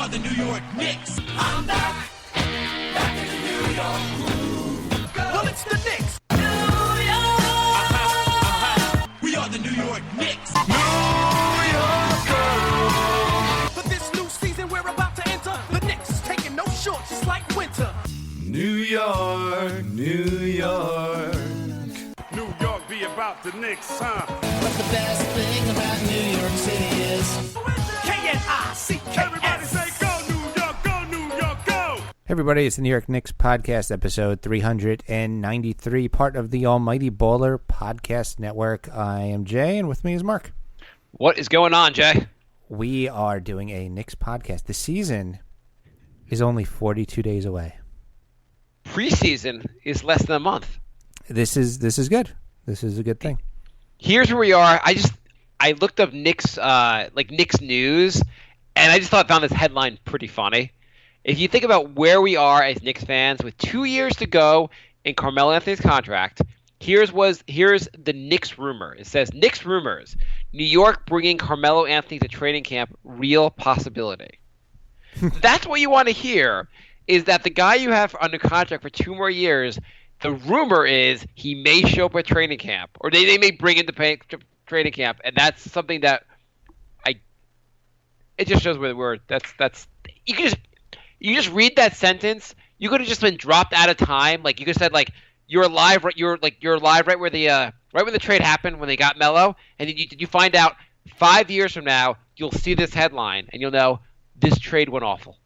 are the New York Knicks. I'm back in the New York groove. Well, it's the Knicks. New York. We are the New York Knicks. New York. For this new season we're about to enter, the Knicks is taking no shorts, just like winter. New York, New York. New York be about the Knicks, huh? But the best thing about New York City is K-N-I-C-K-S. Everybody say go New York, go New York, go! Hey everybody, it's the New York Knicks podcast, episode 393, part of the Almighty Baller Podcast Network. I am Jay, and with me is Mark. What is going on, Jay? We are doing a Knicks podcast. The season is only 42 days away. Preseason is less than a month. This is good. This is a good thing. Here's where we are. I looked up Knicks Knicks news, and I just found this headline pretty funny. If you think about where we are as Knicks fans with 2 years to go in Carmelo Anthony's contract, here's the Knicks rumor. It says Knicks rumors: New York bringing Carmelo Anthony to training camp, real possibility. That's what you want to hear. Is that the guy you have under contract for 2 more years? The rumor is he may show up at training camp, or they may bring him to training camp, and that's something that it just shows where we're. That's you just read that sentence. You could have just been dropped out of time. Like you could have said you're alive. You're alive right where right when the trade happened when they got Melo, and then you find out 5 years from now you'll see this headline and you'll know this trade went awful.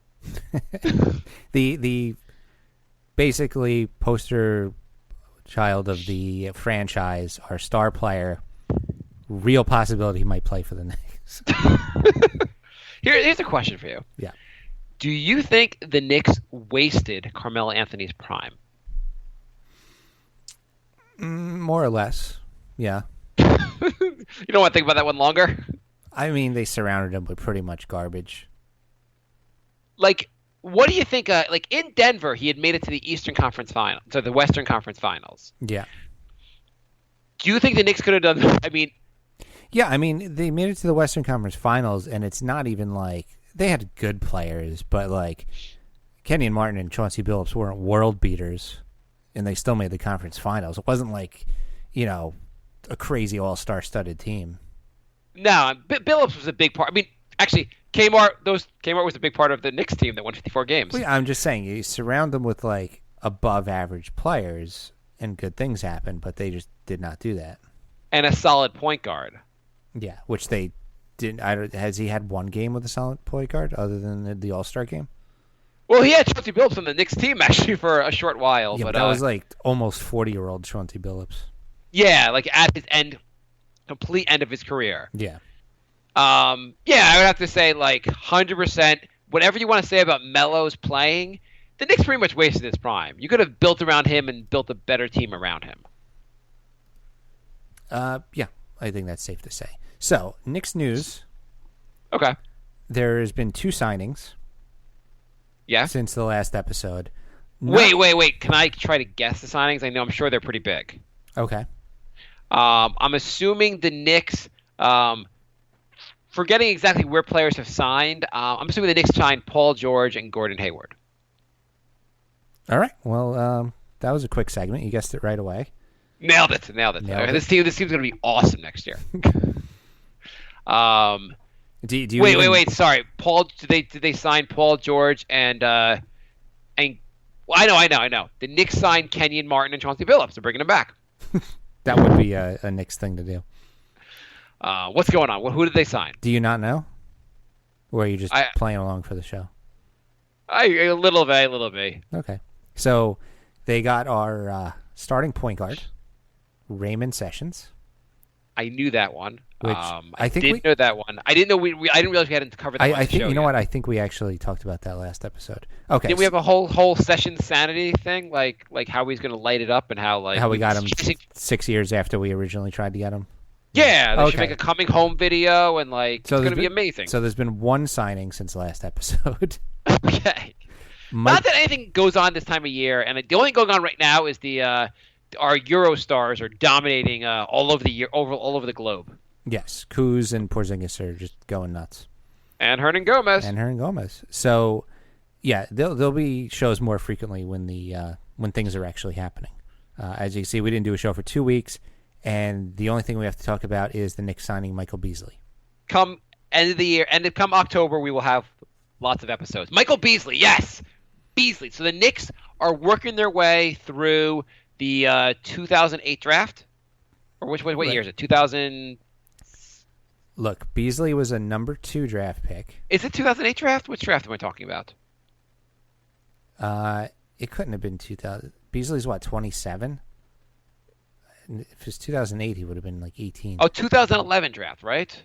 The basically poster child of the franchise, our star player, real possibility he might play for the Knicks. Here's a question for you. Yeah. Do you think the Knicks wasted Carmelo Anthony's prime? More or less, yeah. You don't want to think about that one longer? I mean, they surrounded him with pretty much garbage. What do you think? In Denver, he had made it to the Eastern Conference Finals, so the Western Conference Finals. Yeah. Do you think the Knicks could have done that? Yeah, they made it to the Western Conference Finals, and it's not even they had good players, but Kenyon Martin and Chauncey Billups weren't world beaters, and they still made the conference finals. It wasn't a crazy all-star studded team. No, Billups was a big part. Actually, Kmart was a big part of the Knicks team that won 54 games. Well, yeah, I'm just saying, you surround them with above average players, and good things happen, but they just did not do that. And a solid point guard. Yeah, which they didn't. Has he had one game with a solid point guard other than the All-Star game? Well, he had Chauncey Billups on the Knicks team actually for a short while. Yeah, but that was almost 40-year-old Chauncey Billups. Yeah, at his complete end of his career. Yeah. I would have to say 100%. Whatever you want to say about Melo's playing, the Knicks pretty much wasted his prime. You could have built around him and built a better team around him. Yeah, I think that's safe to say. So, Knicks news. Okay. There has been 2 signings. Yeah. Since the last episode. Wait. Can I try to guess the signings? I'm sure they're pretty big. Okay. I'm assuming the Knicks, forgetting exactly where players have signed, I'm assuming the Knicks signed Paul George and Gordon Hayward. All right. Well, that was a quick segment. You guessed it right away. Nailed it. This team's going to be awesome next year. Do you wait. Sorry, Paul. Did they sign Paul George and well, I know. The Knicks signed Kenyon Martin and Chauncey Billups. They're bringing them back. That would be a Knicks thing to do. What's going on? Who did they sign? Do you not know? Or are you just playing along for the show? A little bit. Okay. So they got our starting point guard, Raymond Sessions. I knew that one. Which I didn't know that one. I didn't know I didn't realize we hadn't covered that one. I think you know what? I think we actually talked about that last episode. Okay. Did we have a whole session sanity thing, like how he's going to light it up and how we got him 6 years after we originally tried to get him? Yeah, they should make a coming home video and it's going to be amazing. So there's been 1 signing since last episode. Okay. Not that anything goes on this time of year, and the only thing going on right now is our Euro stars are dominating all over the globe. Yes, Kuz and Porzingis are just going nuts. And Hernan Gomez. So, yeah, there'll be shows more frequently when things are actually happening. As you can see, we didn't do a show for 2 weeks, and the only thing we have to talk about is the Knicks signing Michael Beasley. Come end of the year, come October, we will have lots of episodes. Michael Beasley, yes! Beasley. So the Knicks are working their way through the 2008 draft? Or what year is it? 2000... Look, Beasley was a number 2 draft pick. Is it 2008 draft? Which draft am I talking about? It couldn't have been 2000. Beasley's what, 27? If it was 2008, he would have been like 18. Oh, 2011 draft, right?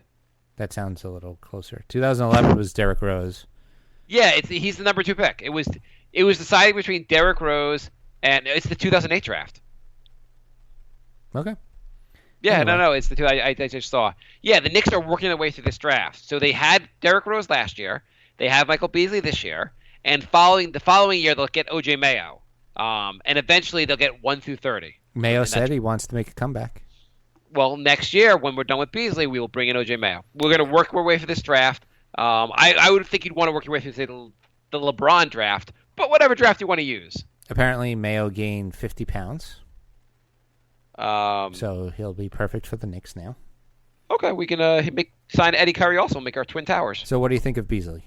That sounds a little closer. 2011 was Derrick Rose. Yeah, he's the number 2 pick. It was decided between Derrick Rose and it's the 2008 draft. Okay. Yeah, Anyway. no, it's the two I just saw. Yeah, the Knicks are working their way through this draft. So they had Derrick Rose last year. They have Michael Beasley this year. And the following year, they'll get O.J. Mayo. And eventually, they'll get 1 through 30. Mayo said he wants to make a comeback. Well, next year, when we're done with Beasley, we will bring in O.J. Mayo. We're going to work our way through this draft. I would think you'd want to work your way through, say, the LeBron draft. But whatever draft you want to use. Apparently, Mayo gained 50 pounds. So he'll be perfect for the Knicks now. Okay, we can sign Eddie Curry also and make our Twin Towers. So what do you think of Beasley?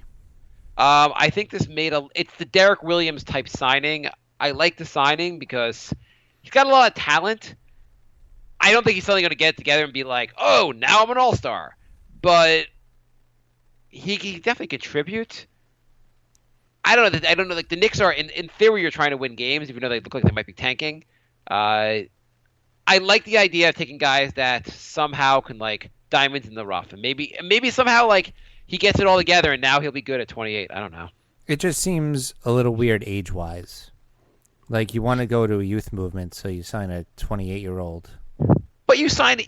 I think this it's the Derek Williams type signing. I like the signing because he's got a lot of talent. I don't think he's suddenly going to get it together and be like, oh, now I'm an all-star. But he can definitely contribute. I don't know. Like the Knicks are, in theory, you're trying to win games, even though they look like they might be tanking. I like the idea of taking guys that somehow can like diamonds in the rough, and maybe somehow like he gets it all together, and now he'll be good at 28. I don't know. It just seems a little weird age-wise. Like you want to go to a youth movement, so you sign a 28-year-old. But you sign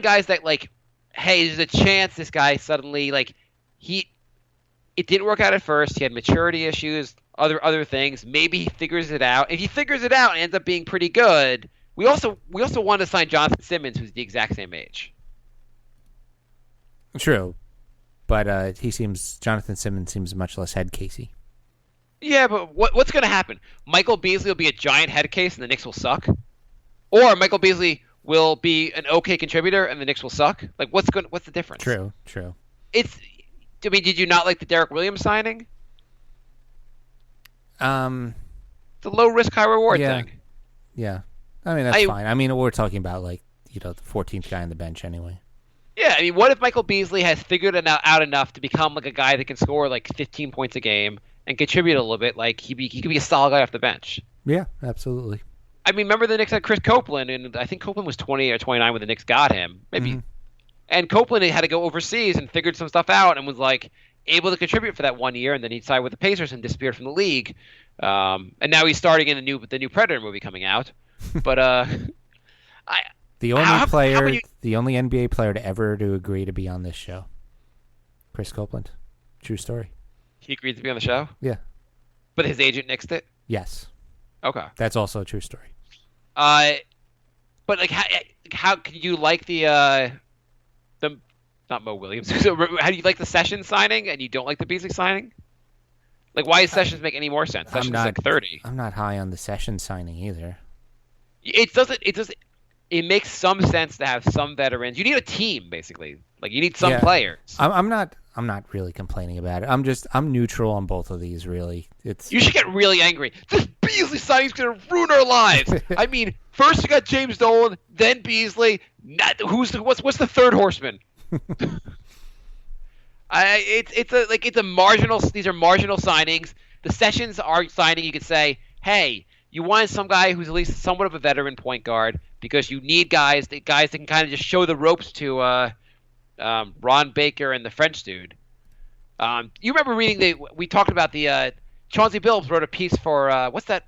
guys that like, hey, there's a chance this guy suddenly like it didn't work out at first. He had maturity issues, other things. Maybe he figures it out. If he figures it out and ends up being pretty good. We also want to sign Jonathan Simmons, who's the exact same age. True, but Jonathan Simmons seems much less head casey. Yeah, but what's going to happen? Michael Beasley will be a giant head case, and the Knicks will suck, or Michael Beasley will be an okay contributor, and the Knicks will suck. Like, what's the difference? True. Did you not like the Derek Williams signing? It's a low risk, high reward thing. Yeah. I mean, that's fine. I mean, we're talking about, like, the 14th guy on the bench anyway. Yeah, I mean, what if Michael Beasley has figured it out enough to become, like, a guy that can score, like, 15 points a game and contribute a little bit? Like, he could be a solid guy off the bench. Yeah, absolutely. I mean, remember the Knicks had Chris Copeland, and I think Copeland was 20 or 29 when the Knicks got him. Maybe. Mm-hmm. And Copeland had to go overseas and figured some stuff out and was, like, able to contribute for that 1 year, and then he signed with the Pacers and disappeared from the league. And now he's starting in the new Predator movie coming out. But the only NBA player to ever agree to be on this show, Chris Copeland. True story. He agreed to be on the show? Yeah. But his agent nixed it? Yes. Okay. That's also a true story. But like, how can you like the not Mo Williams? So how do you like the Sessions signing and you don't like the Beasley signing? Like, why does Sessions make any more sense? Sessions is like 30. I'm not high on the Sessions signing either. It makes some sense to have some veterans. You need a team, basically. Like, you need some players. I'm not really complaining about it. I'm neutral on both of these, really. You should get really angry. This Beasley signing is going to ruin our lives. I mean, first you got James Dolan, then Beasley. What's the third horseman? It's a marginal. These are marginal signings. The Sessions are signing. You could say, hey, you want some guy who's at least somewhat of a veteran point guard because you need guys that can kind of just show the ropes to Ron Baker and the French dude. You remember we talked about the Chauncey Billups wrote a piece for what's that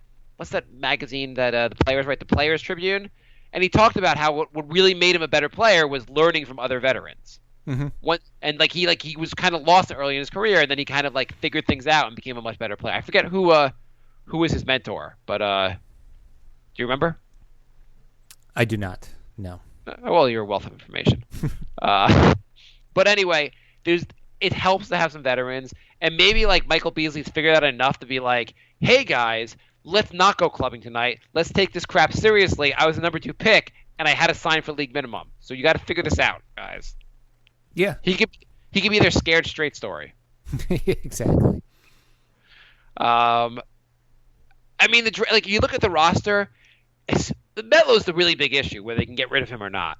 magazine that the players write, the Players Tribune, and he talked about how what really made him a better player was learning from other veterans. Mm-hmm. He was kind of lost early in his career, and then he kind of like figured things out and became a much better player. I forget who was his mentor, but do you remember? I do not. No. Well, you're a wealth of information. But anyway, it helps to have some veterans, and maybe like Michael Beasley's figured out enough to be like, hey guys, let's not go clubbing tonight. Let's take this crap seriously. I was the number 2 pick, and I had to sign for league minimum. So you got to figure this out, guys. Yeah. He could be their scared straight story. Exactly. I mean, like you look at the roster, Melo's the really big issue, whether they can get rid of him or not.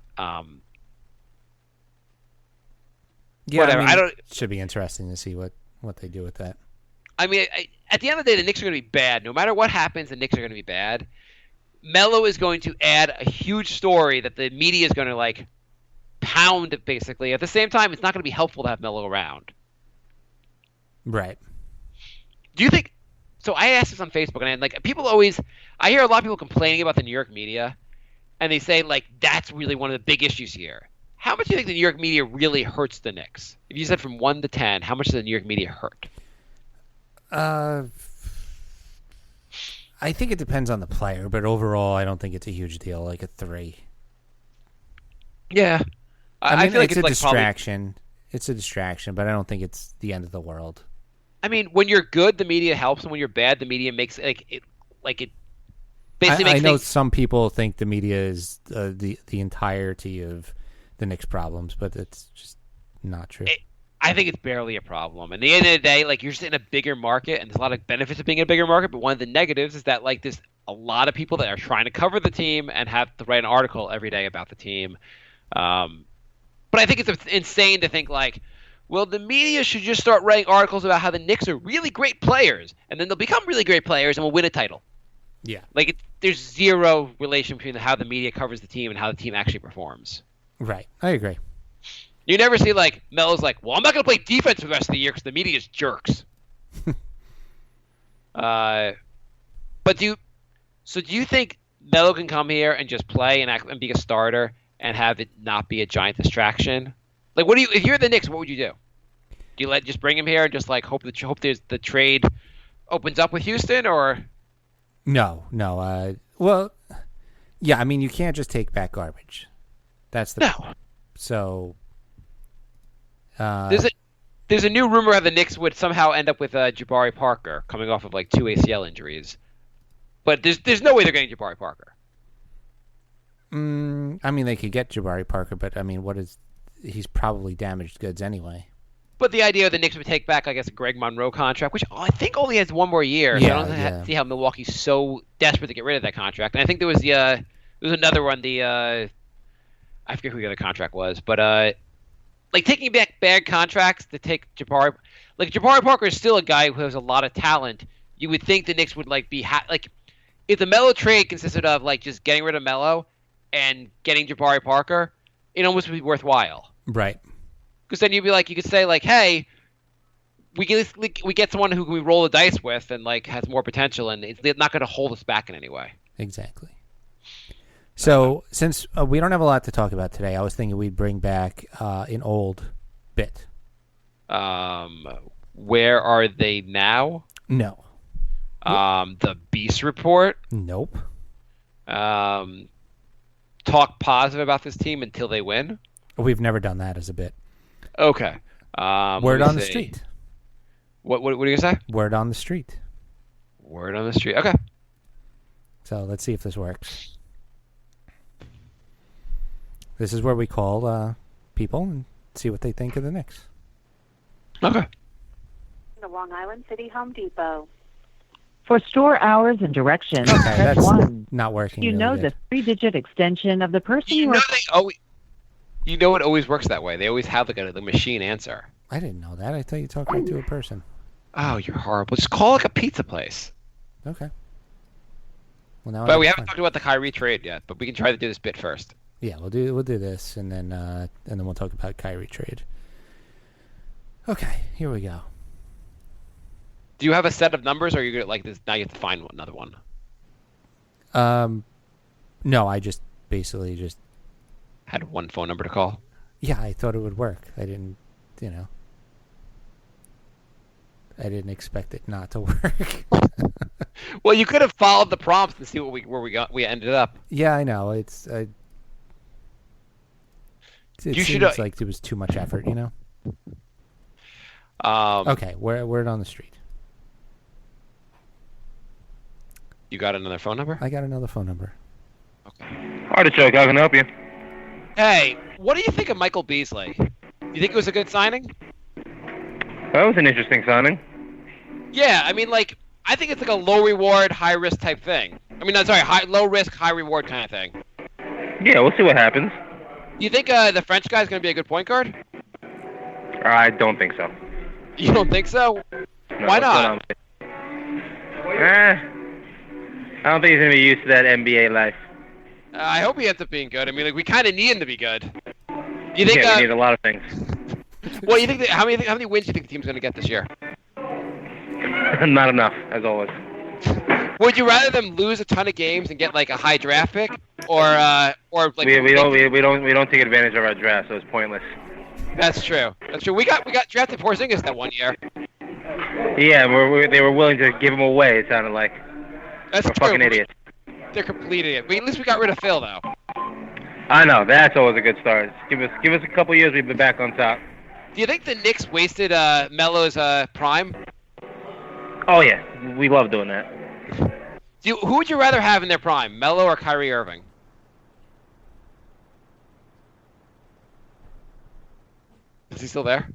Yeah, whatever. I don't. It should be interesting to see what they do with that. I mean, at the end of the day, the Knicks are going to be bad. No matter what happens, the Knicks are going to be bad. Melo is going to add a huge story that the media is going to like pound, basically. At the same time, it's not going to be helpful to have Melo around. Right. Do you think? So I asked this on Facebook, and like people always, I hear a lot of people complaining about the New York media, and they say like that's really one of the big issues here. How much do you think the New York media really hurts the Knicks? If you said from 1 to 10, how much does the New York media hurt? I think it depends on the player, but overall, I don't think it's a huge deal. Like a 3. Yeah, I mean, feel like it's a like distraction. It's a distraction, but I don't think it's the end of the world. I mean, when you're good, the media helps, and when you're bad, the media makes it basically makes I know things. some people think the media is the entirety of the Knicks' problems, but it's just not true. I think it's barely a problem. And at the end of the day, like you're just in a bigger market, and there's a lot of benefits of being in a bigger market. But one of the negatives is that like there's a lot of people that are trying to cover the team and have to write an article every day about the team. But I think it's insane to think like, well, the media should just start writing articles about how the Knicks are really great players, and then they'll become really great players and we'll win a title. Yeah. Like there's zero relation between how the media covers the team and how the team actually performs. Right. I agree. You never see like Melo's like, well, I'm not going to play defense for the rest of the year because the media is jerks. But do you think Melo can come here and just play and be a starter and have it not be a giant distraction? Like, if you're the Knicks, what would you do? Do you just bring him here and just like hope there's the trade opens up with Houston, or No. Well, yeah. I mean, you can't just take back garbage. That's the no? So There's a new rumor how the Knicks would somehow end up with Jabari Parker coming off of like 2 ACL injuries, but there's no way they're getting Jabari Parker. I mean, they could get Jabari Parker, but I mean, he's probably damaged goods anyway. But the idea of the Knicks would take back, I guess, a Greg Monroe contract, which I think only has 1 more year. So I don't see how Milwaukee's so desperate to get rid of that contract. And I think there was another one. I forget who the other contract was, but like taking back bad contracts to take Jabari. Like Jabari Parker is still a guy who has a lot of talent. You would think the Knicks would like be like if the Melo trade consisted of like just getting rid of Melo and getting Jabari Parker, it almost would be worthwhile. Right. Because then you could say like, hey, we get someone who we roll the dice with and like has more potential, and it's not going to hold us back in any way. Exactly. So since we don't have a lot to talk about today, I was thinking we'd bring back an old bit. Where are they now? No. The Beast Report. Nope. Talk positive about this team until they win. We've never done that as a bit. Okay. Word on the street. What are you gonna say? Word on the street. Word on the street. Okay. So let's see if this works. This is where we call people and see what they think of the Knicks. Okay. The Long Island City Home Depot. For store hours and directions, Okay, press that's 1. not working. You really know good. the 3-digit extension of the person You you know are... they always. You know it always works that way. They always have the machine answer. I didn't know that. I thought you talked right to a person. Oh, you're horrible. Just call like a pizza place. Okay. Well, now. But we haven't talked about the Kyrie trade yet. But we can try to do this bit first. Yeah, we'll do this, and then we'll talk about Kyrie trade. Okay, here we go. Do you have a set of numbers, or are you gonna like this? Now you have to find another one. No, I just basically just. Had one phone number to call. Yeah, I thought it would work. I didn't, I didn't expect it not to work. Well, you could have followed the prompts to see where we ended up. Yeah, I know. It You seems should, like it was too much effort, Okay, word on the street. You got another phone number? I got another phone number. Artichoke, how can I help you? Hey, what do you think of Michael Beasley? You think it was a good signing? That was an interesting signing. Yeah, I mean, like, I think it's like a low reward, high risk type thing. I mean, no, sorry, low risk, high reward kind of thing. Yeah, we'll see what happens. Do you think the French guy's going to be a good point guard? I don't think so. You don't think so? No, Why what's going not? on with it? I don't think he's going to be used to that NBA life. I hope he ends up being good. I mean, like, we kind of need him to be good. You think? Yeah, we need a lot of things. Well, you think? How many wins do you think the team's going to get this year? Not enough, as always. Would you rather them lose a ton of games and get like a high draft pick, or like? We don't take advantage of our draft, so it's pointless. That's true. That's true. We got drafted Porzingis that one year. Yeah, they were willing to give him away. It sounded like. That's We're true. fucking idiots. They're complete idiots. At least we got rid of Phil, though. I know, that's always a good start. Give us a couple years, we'll be back on top. Do you think the Knicks wasted Melo's prime? Oh yeah, we love doing that. Who would you rather have in their prime, Melo or Kyrie Irving? Is he still there?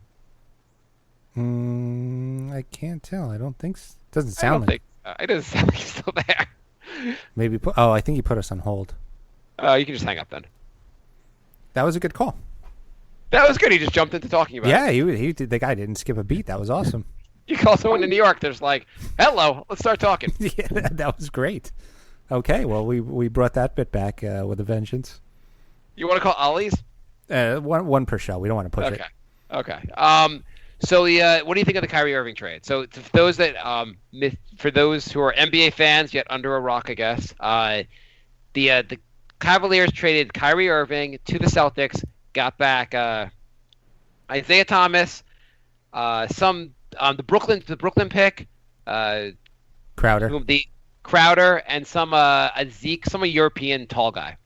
I can't tell. I don't think. Doesn't I sound don't like. think. It doesn't sound like he's still there. Maybe. I think he put us on hold. You can just hang up then. That was a good call. That was good. He just jumped into talking about it. Yeah, he did. The guy didn't skip a beat. That was awesome. You call someone in New York, there's like, hello, let's start talking. Yeah, that was great. Okay, well, we brought that bit back with a vengeance. You want to call Ollie's? One per show. We don't want to push it. Okay. So what do you think of the Kyrie Irving trade? So for those for those who are NBA fans yet under a rock, I guess, the Cavaliers traded Kyrie Irving to the Celtics, got back Isaiah Thomas, the Brooklyn pick, Crowder, and some a European tall guy.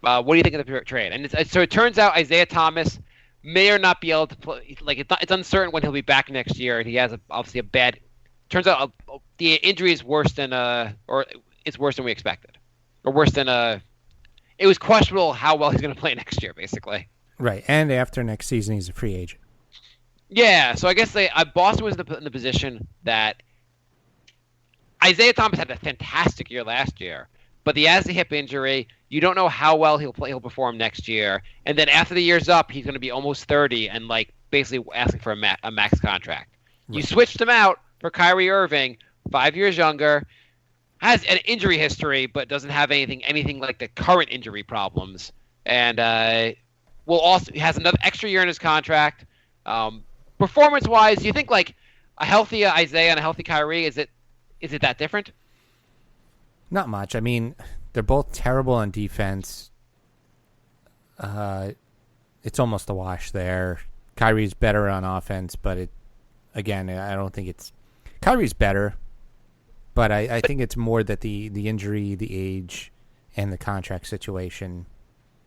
What do you think of the trade? And so it turns out Isaiah Thomas may or not be able to play. Like it's uncertain when he'll be back next year, and he has obviously a bad. Turns out the injury is worse than or it's worse than we expected, or worse than It was questionable how well he's going to play next year, basically. Right, and after next season, he's a free agent. Yeah, so I guess Boston was in the position that Isaiah Thomas had a fantastic year last year, but he has a hip injury. You don't know how well he'll perform next year, and then after the year's up, he's going to be almost 30 and like basically asking for a max contract. Right. You switched him out for Kyrie Irving, 5 years younger, has an injury history, but doesn't have anything like the current injury problems, and has another extra year in his contract. Performance-wise, do you think like a healthy Isaiah and a healthy Kyrie is it that different? Not much. I mean, they're both terrible on defense. It's almost a wash there. Kyrie's better on offense, but I don't think it's Kyrie's better, but I think it's more that the injury, the age, and the contract situation.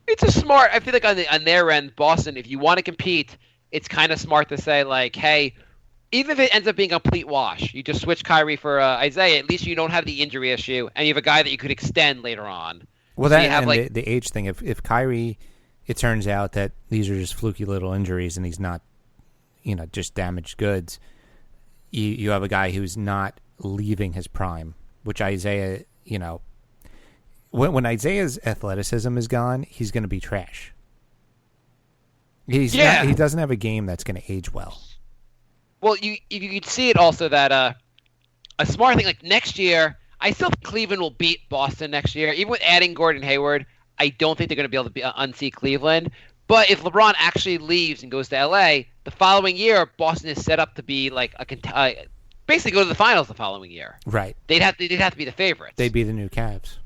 It's a smart. I feel like on their end, Boston, if you want to compete, it's kind of smart to say like, hey, even if it ends up being a complete wash, you just switch Kyrie for Isaiah. At least you don't have the injury issue, and you have a guy that you could extend later on. Well, so that and the age thing. If Kyrie, it turns out that these are just fluky little injuries, and he's not, just damaged goods. You have a guy who's not leaving his prime, which Isaiah, when Isaiah's athleticism is gone, he's going to be trash. He doesn't have a game that's going to age well. Well, you could see it also that a smart thing like next year, I still think Cleveland will beat Boston next year. Even with adding Gordon Hayward, I don't think they're going to be able to unseat Cleveland. But if LeBron actually leaves and goes to LA, the following year Boston is set up to be like basically go to the finals the following year. Right. They'd have to be the favorites. They'd be the new Cavs.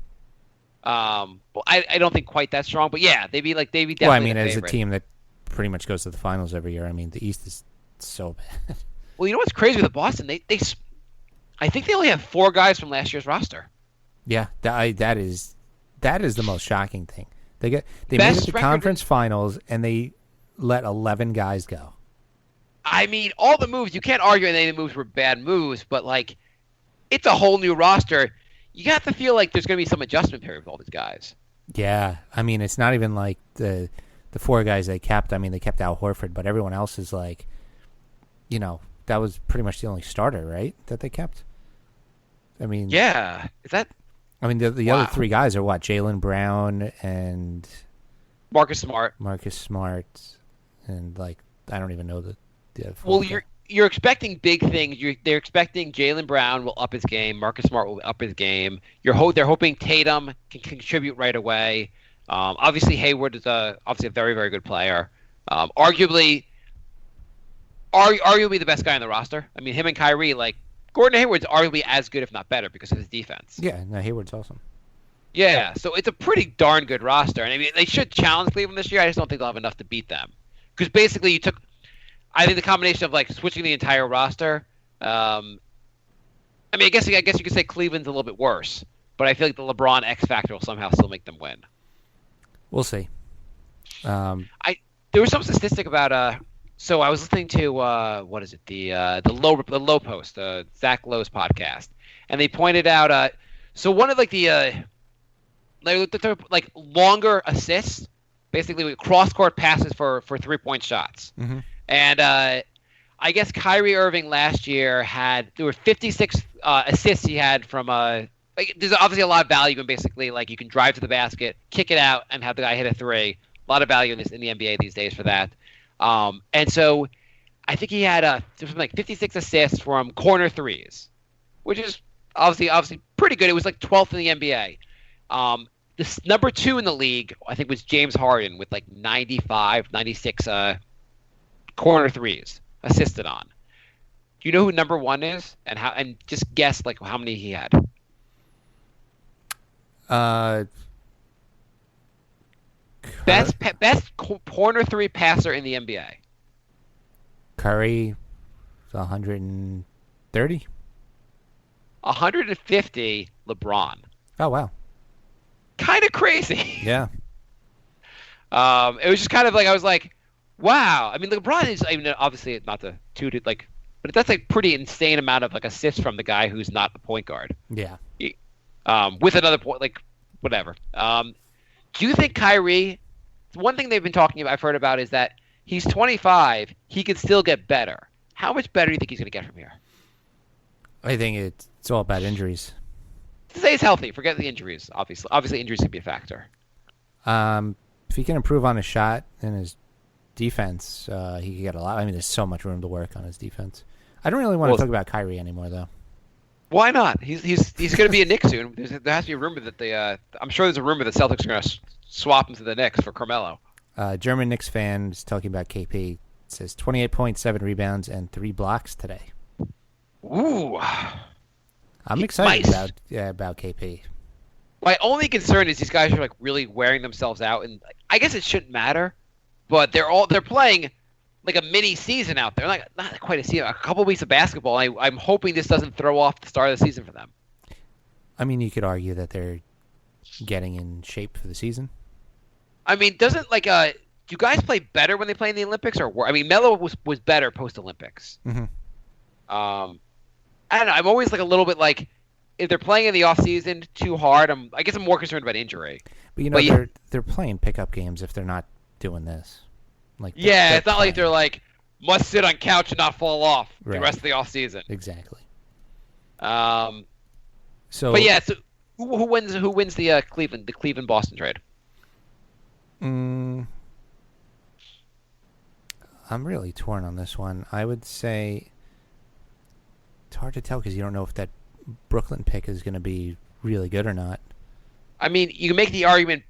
Well, I don't think quite that strong, but yeah, they'd be definitely. Well, I mean, the as favorite. a team that pretty much goes to the finals every year, I mean, the East is so bad. Well, you know what's crazy with Boston? I think they only have 4 guys from last year's roster. Yeah, that is the most shocking thing. They made it to conference finals and they let 11 guys go. I mean, all the moves, you can't argue any of the moves were bad moves, but, like, it's a whole new roster. You have to feel like there's going to be some adjustment period with all these guys. Yeah, I mean, it's not even like the four guys they kept. I mean, they kept Al Horford, but everyone else is like, that was pretty much the only starter, right, that they kept? I mean... Yeah. Is that... I mean, the other three guys are what? Jaylen Brown and... Marcus Smart. And, like, I don't even know the well, you're expecting big things. They're expecting Jaylen Brown will up his game. Marcus Smart will up his game. They're hoping Tatum can contribute right away. Obviously, Hayward is obviously a very, very good player. Arguably the best guy on the roster. I mean, him and Kyrie, like, Gordon Hayward's arguably as good, if not better, because of his defense. Yeah, no, Hayward's awesome. Yeah, so it's a pretty darn good roster. And I mean, they should challenge Cleveland this year. I just don't think they'll have enough to beat them. Because basically I think the combination of, like, switching the entire roster, I mean, I guess you could say Cleveland's a little bit worse, but I feel like the LeBron X factor will somehow still make them win. We'll see. There was some statistic about so I was listening to what is it, the Low Post, Zach Lowe's podcast, and they pointed out so one of like the like longer assists, basically cross court passes for 3-point shots. Mm-hmm. And I guess Kyrie Irving last year there were 56 assists he had from like, there's obviously a lot of value in basically, like, you can drive to the basket, kick it out, and have the guy hit a three. A lot of value in the NBA these days for that. And so I think he had something like 56 assists from corner threes, which is obviously pretty good. It was like 12th in the NBA. This number 2 in the league, I think, was James Harden with like 95, 96 corner threes assisted on. Do you know who number 1 is, and just guess like how many he had? Best corner 3 passer in the NBA. Curry, 130. 150. LeBron. Oh wow. Kind of crazy. Yeah. It was just kind of like, I was like, wow. I mean, LeBron is, I mean, obviously not the two like, but that's a pretty insane amount of like assists from the guy who's not the point guard. Yeah. With another point, like, whatever. Do you think Kyrie? One thing they've been talking about, I've heard about, is that he's 25. He could still get better. How much better do you think he's going to get from here? I think it's all about injuries. Say he's healthy. Forget the injuries. Obviously, injuries can be a factor. If he can improve on his shot and his defense, he could get a lot. I mean, there's so much room to work on his defense. I don't really want to talk about Kyrie anymore, though. Why not? He's going to be a Knicks soon. There has to be a rumor that I'm sure there's a rumor that Celtics are going to swap him to the Knicks for Carmelo. German Knicks fan is talking about KP. It says 28 points, 7 rebounds, and 3 blocks today. Ooh. I'm excited about KP. My only concern is these guys are like really wearing themselves out, and I guess it shouldn't matter, but they're playing like a mini season out there, like not quite a season, a couple weeks of basketball. I'm hoping this doesn't throw off the start of the season for them. I mean, you could argue that they're getting in shape for the season. I mean, doesn't like do guys play better when they play in the Olympics, or I mean, Melo was better post Olympics. Mm-hmm. I don't know. I'm always like a little bit like, if they're playing in the off season too hard, I guess I'm more concerned about injury. But they're playing pickup games if they're not doing this. Like it's not like they're like must sit on couch and not fall off the rest of the off season. Exactly. But yeah, so who wins the Cleveland Boston trade? I'm really torn on this one. I would say it's hard to tell because you don't know if that Brooklyn pick is going to be really good or not. I mean, you can make the argument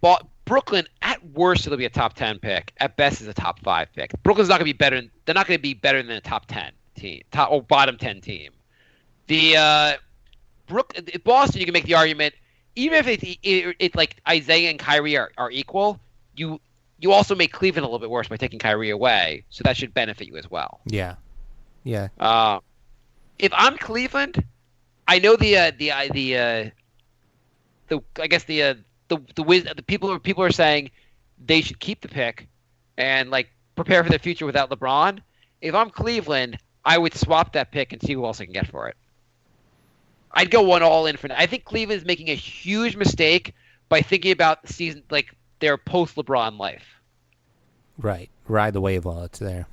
Brooklyn, at worst, it'll be a top 10 pick. At best, is a top 5 pick. Brooklyn's not going to be better. They're not going to be better than a top 10 team, top or bottom 10 team. The Boston, you can make the argument, even if it's like Isaiah and Kyrie are equal, you also make Cleveland a little bit worse by taking Kyrie away, so that should benefit you as well. Yeah. If I'm Cleveland, I know the people are saying they should keep the pick and like prepare for the future without LeBron. if I'm Cleveland, I would swap that pick and see who else I can get for it. I'd go one all in for that. I think Cleveland is making a huge mistake by thinking about the season like their post-LeBron life. Right. Ride the wave while it's there.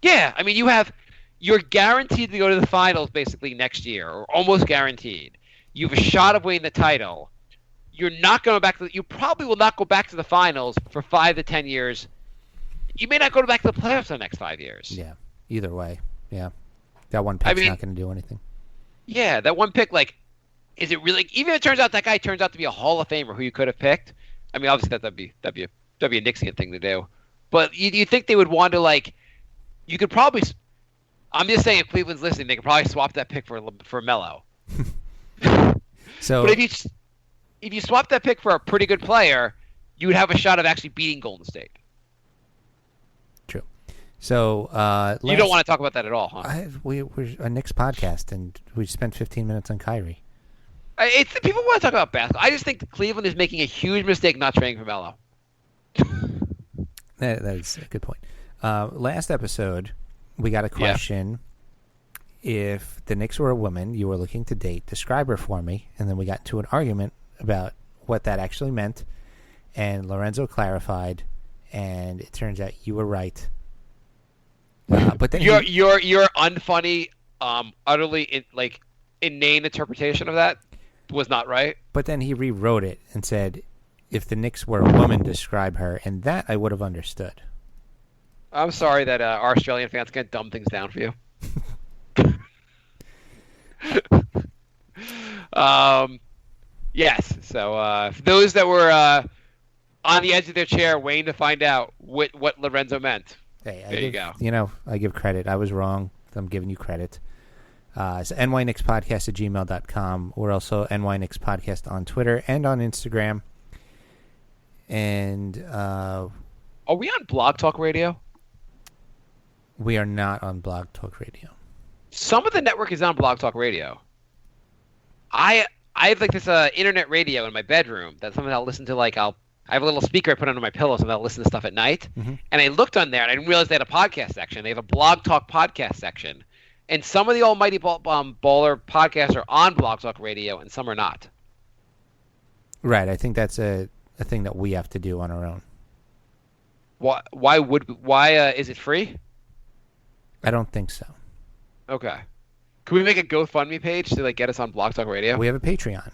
Yeah, I mean, you're guaranteed to go to the finals basically next year, or almost guaranteed. You have a shot of winning the title. You're not going back you probably will not go back to the finals for 5 to 10 years. You may not go back to the playoffs in the next 5 years. Yeah. Either way. Yeah. That one pick's not going to do anything. Yeah, that one pick, like, is it really? Even if it turns out that guy turns out to be a Hall of Famer who you could have picked. I mean, obviously that'd be a Knicksian thing to do. But you think they would want to, like, you could probably. I'm just saying, if Cleveland's listening, they could probably swap that pick for Melo. So, but if you swap that pick for a pretty good player, you would have a shot of actually beating Golden State. True. So you don't want to talk about that at all, huh? We're a Knicks podcast, and we spent 15 minutes on Kyrie. People want to talk about basketball. I just think Cleveland is making a huge mistake not trading for Melo. That's a good point. Last episode, we got a question. If the Knicks were a woman you were looking to date, describe her for me. And then we got into an argument about what that actually meant. And Lorenzo clarified, and it turns out you were right. But then your unfunny, utterly inane interpretation of that was not right. But then he rewrote it and said, if the Knicks were a woman, describe her. And that I would have understood. I'm sorry that our Australian fans can't dumb things down for you. Yes. So for those that were on the edge of their chair waiting to find out what Lorenzo meant, hey, you go. You know, I give credit. I was wrong. I'm giving you credit. So nyknickspodcast@gmail.com. We're also nyknickspodcast on Twitter and on Instagram. And are we on Blog Talk Radio? We are not on Blog Talk Radio. Some of the network is on Blog Talk Radio. I have like this internet radio in my bedroom that's something I'll listen to. Like I have a little speaker I put under my pillow so I'll listen to stuff at night. Mm-hmm. And I looked on there and I didn't realize they had a podcast section. They have a Blog Talk podcast section. And some of the almighty baller podcasts are on Blog Talk Radio and some are not. Right. I think that's a thing that we have to do on our own. Why is it free? I don't think so. Okay. Can we make a GoFundMe page to get us on Blog Talk Radio? We have a Patreon.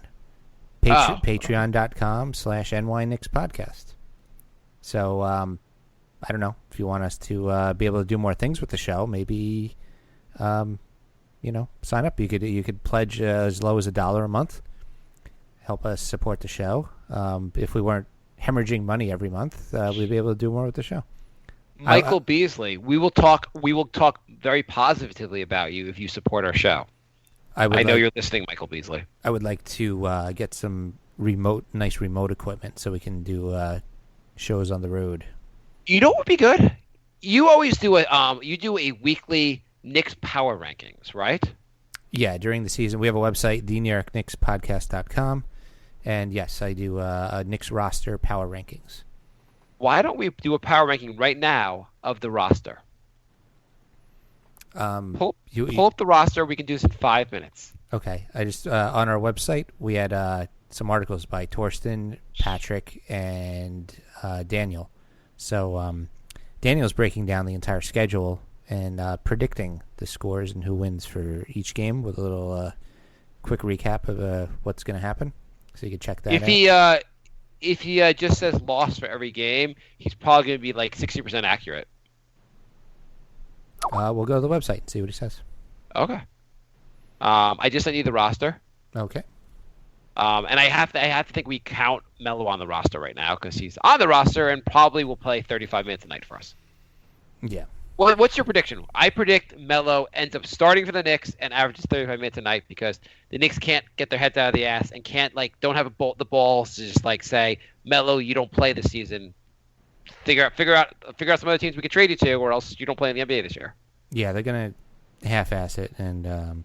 Patreon.com/nyknickspodcast. So, I don't know. If you want us to be able to do more things with the show, maybe, sign up. You could pledge as low as $1 a month. Help us support the show. If we weren't hemorrhaging money every month, we'd be able to do more with the show. Michael Beasley, we will talk very positively about you if you support our show. I know you're listening, Michael Beasley. I would like to get some nice remote equipment so we can do shows on the road. You know what would be good? You always do a weekly Knicks power rankings, right? Yeah, during the season we have a website, thenewyorknickspodcast.com, and yes, I do a Knicks roster power rankings. Why don't we do a power ranking right now of the roster? Pull up the roster. We can do this in 5 minutes. Okay. I just on our website we had some articles by Torsten, Patrick, and Daniel. So Daniel's breaking down the entire schedule and predicting the scores and who wins for each game with a little quick recap of what's going to happen. So you can check that out. If he just says loss for every game, he's probably going to be 60% accurate. We'll go to the website and see what he says. Okay. I just sent you the roster. Okay. And I have to think we count Melo on the roster right now because he's on the roster and probably will play 35 minutes a night for us. Yeah. Well, what's your prediction? I predict Melo ends up starting for the Knicks and averages 35 minutes a night because the Knicks can't get their heads out of the ass and can't don't have the balls to just say, Melo, you don't play this season. Figure out some other teams we can trade you to, or else you don't play in the NBA this year. Yeah, they're gonna half-ass it, and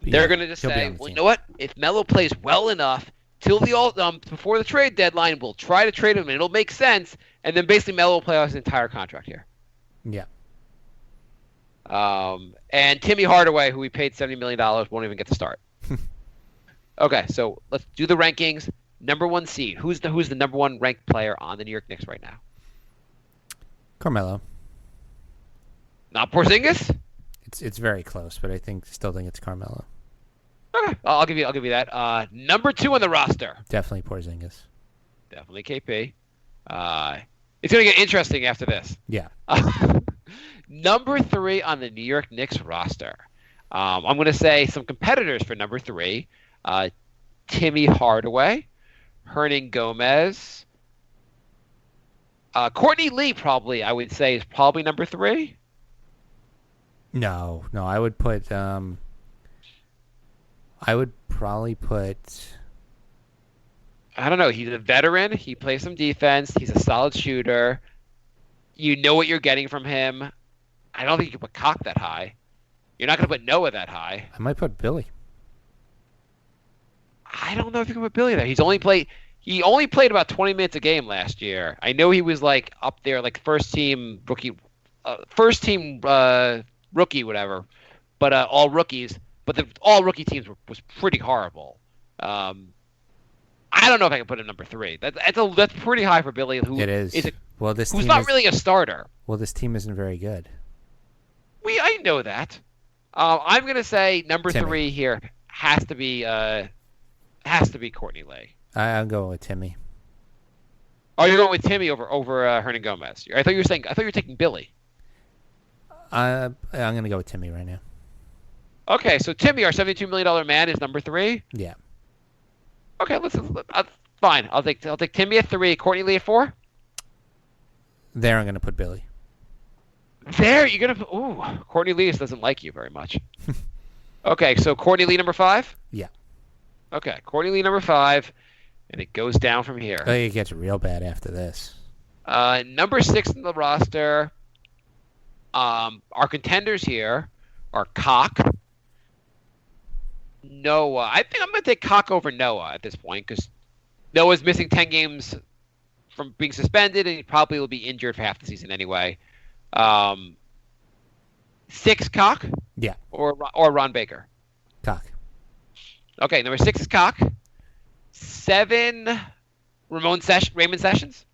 they're gonna just say, well, you know what? If Melo plays well enough till before the trade deadline, we'll try to trade him, and it'll make sense. And then basically Melo will play out his entire contract here. Yeah. And Timmy Hardaway, who we paid $70 million, won't even get to start. Okay, so let's do the rankings. Number 1 seed. Who's the number 1 ranked player on the New York Knicks right now? Carmelo. Not Porzingis? It's very close, but still think it's Carmelo. Okay, I'll give you that. Number 2 on the roster. Definitely Porzingis. Definitely KP. It's going to get interesting after this. Yeah. Number 3 on the New York Knicks roster. I'm going to say some competitors for number 3. Timmy Hardaway, Hernan Gomez, Courtney Lee probably, I would say, is probably number 3. No, I would put I would probably put I don't know. He's a veteran. He plays some defense. He's a solid shooter. You know what you're getting from him. I don't think you can put Cock that high. You're not going to put Noah that high. I might put Billy. I don't know if you can put Billy there. He only played about 20 minutes a game last year. I know he was like up there, like first team rookie, whatever. But all rookies. But the all rookie teams was pretty horrible. I don't know if I can put him number 3. That's pretty high for Billy. Who it is. Who's not really a starter. Well, this team isn't very good. I know that. I'm gonna say number Timmy. 3 here has to be Courtney Lee. I'm going with Timmy. Oh, you're going with Timmy over Hernan Gomez. I thought you were taking Billy. I'm going to go with Timmy right now. Okay, so Timmy, our $72 million man, is number 3. Yeah. Okay, fine. I'll take Timmy at 3. Courtney Lee at 4. There, I'm going to put Billy. There, you're gonna put. Ooh, Courtney Lee doesn't like you very much. Okay, so Courtney Lee number 5. Yeah. Okay, Courtney Lee number 5, and it goes down from here. I think it gets real bad after this. Number 6 in the roster. Our contenders here are Cock, Noah. I think I'm going to take Cock over Noah at this point because Noah's missing 10 games from being suspended, and he probably will be injured for half the season anyway. 6 Cock? Yeah. Or Ron Baker? Cock. Okay, number 6 is Cock. 7, Raymond Sessions?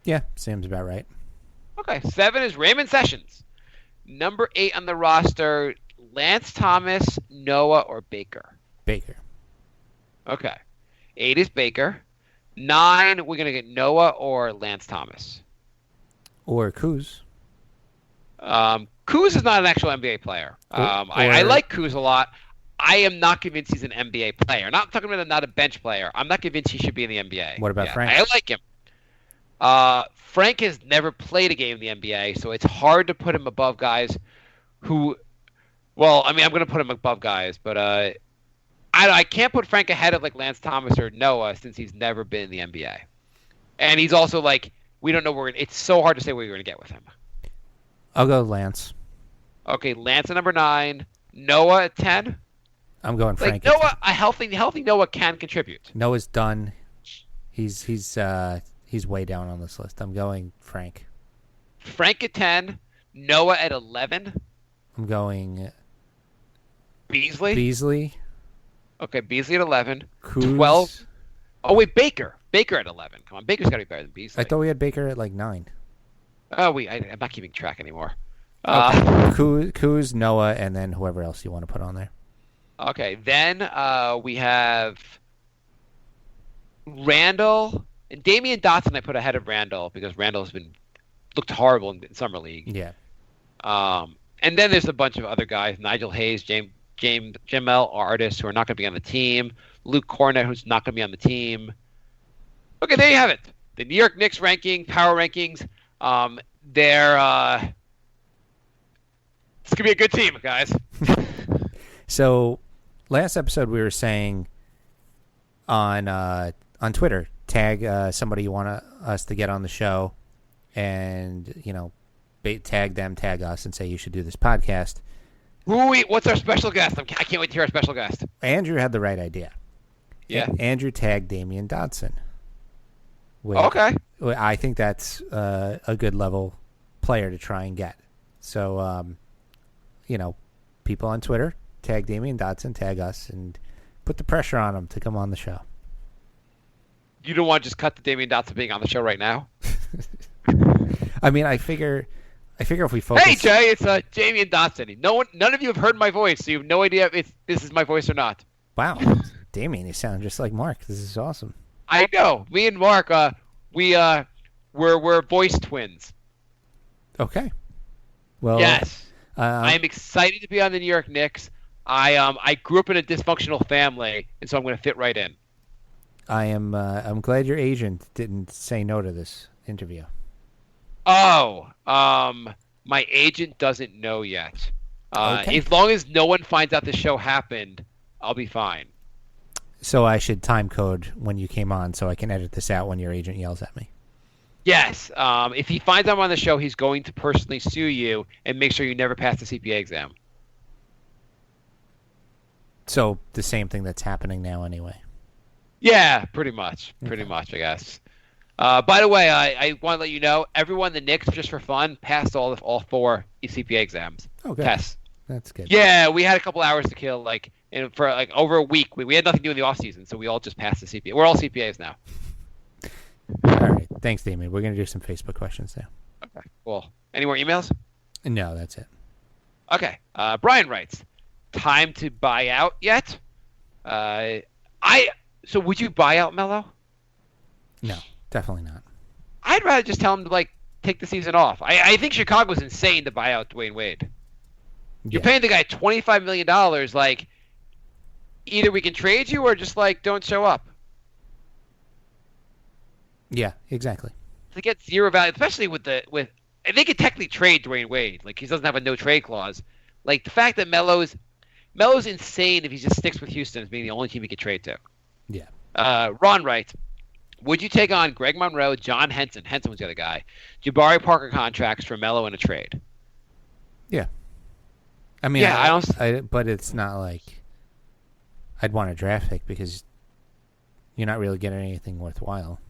Yeah, seems about right. Okay, 7 is Raymond Sessions. Number 8 on the roster, Lance Thomas, Noah, or Baker? Baker. Okay. 8 is Baker. 9, we're going to get Noah or Lance Thomas. Or Kuz. Kuz is not an actual NBA player. I like Kuz a lot. I am not convinced he's an NBA player. Not talking about not a bench player. I'm not convinced he should be in the NBA. What about Frank? I like him. Frank has never played a game in the NBA, so it's hard to put him above guys who. Well, I mean, I'm going to put him above guys, but I can't put Frank ahead of like Lance Thomas or Noah since he's never been in the NBA, and he's also like we don't know where. It's so hard to say what you're going to get with him. I'll go Lance. Okay, Lance at number 9, Noah at 10. I'm going Frank. Like Noah, a healthy Noah can contribute. Noah's done. He's way down on this list. I'm going Frank. Frank at 10, Noah at 11. I'm going Beasley. Okay, Beasley at 11. Kuz. 12. Oh wait, Baker at 11. Come on, Baker's got to be better than Beasley. I thought we had Baker at like 9. Oh wait, I'm not keeping track anymore. Kuz, Noah, and then whoever else you want to put on there. Okay, then we have Randall and Damian Dotson. I put ahead of Randall because Randall has looked horrible in summer league. Yeah. And then there's a bunch of other guys: Nigel Hayes, Jamel Artis, who are not going to be on the team. Luke Cornett, who's not going to be on the team. Okay, there you have it. The New York Knicks ranking, power rankings. It's going to be a good team, guys. So, last episode we were saying on Twitter, tag somebody you want us to get on the show, and tag them, tag us, and say you should do this podcast. What's our special guest? I can't wait to hear our special guest. Andrew had the right idea. Yeah. Andrew tagged Damian Dotson. Okay. I think that's a good level player to try and get. So, people on Twitter, tag Damian Dotson, tag us, and put the pressure on him to come on the show. You don't want to just cut the Damian Dotson being on the show right now? I mean, I figure if we focus. Hey Jay, it's Damian Dotson. None of you have heard my voice, so you have no idea if this is my voice or not. Wow, Damian, you sound just like Mark. This is awesome. I know. Me and Mark, we're voice twins. Okay. Well, Yes. I am excited to be on the New York Knicks. I grew up in a dysfunctional family, and so I'm going to fit right in. I'm glad your agent didn't say no to this interview. Oh, my agent doesn't know yet. Okay. As long as no one finds out the show happened, I'll be fine. So I should time code when you came on so I can edit this out when your agent yells at me. Yes. If he finds I'm on the show, he's going to personally sue you and make sure you never pass the CPA exam. So the same thing that's happening now anyway. Yeah, pretty much. Pretty much, I guess. By the way, I want to let you know, everyone in the Knicks, just for fun, passed all 4 CPA exams. Oh, good. Tests. That's good. Yeah, we had a couple hours to kill, for over a week. We had nothing to do in the off season, so we all just passed the CPA. We're all CPAs now. All right. Thanks, Damien. We're going to do some Facebook questions now. Okay, cool. Any more emails? No, that's it. Okay. Brian writes, time to buy out yet? So would you buy out Melo? No, definitely not. I'd rather just tell him to take the season off. I think Chicago's insane to buy out Dwayne Wade. You're paying the guy $25 million. Either we can trade you or just don't show up. Yeah, exactly. To get zero value, especially and they could technically trade Dwayne Wade. He doesn't have a no trade clause. The fact that Melo's insane if he just sticks with Houston as being the only team he could trade to. Yeah. Ron writes, would you take on Greg Monroe, John Henson was the other guy, Jabari Parker contracts for Melo in a trade? Yeah. I mean, yeah, but it's not like I'd want a draft pick because you're not really getting anything worthwhile.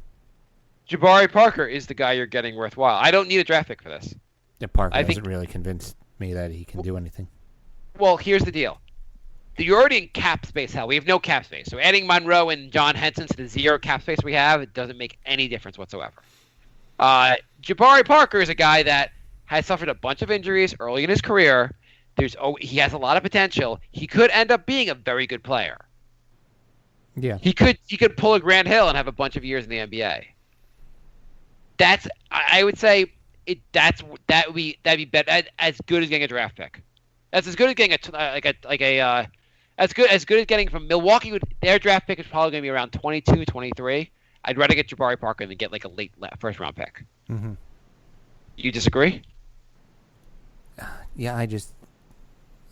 Jabari Parker is the guy you're getting worthwhile. I don't need a draft pick for this. Yeah, Parker hasn't really convinced me that he can do anything. Well, here's the deal. You're already in cap space hell. We have no cap space. So adding Monroe and John Henson to the zero cap space we have, it doesn't make any difference whatsoever. Jabari Parker is a guy that has suffered a bunch of injuries early in his career. He has a lot of potential. He could end up being a very good player. Yeah. He could pull a Grant Hill and have a bunch of years in the NBA. I would say that'd be better, as good as getting a draft pick. That's as good as getting as good as getting from Milwaukee. Their draft pick is probably going to be around 22, 23. I'd rather get Jabari Parker than get a late first round pick. Mm-hmm. You disagree? Yeah, I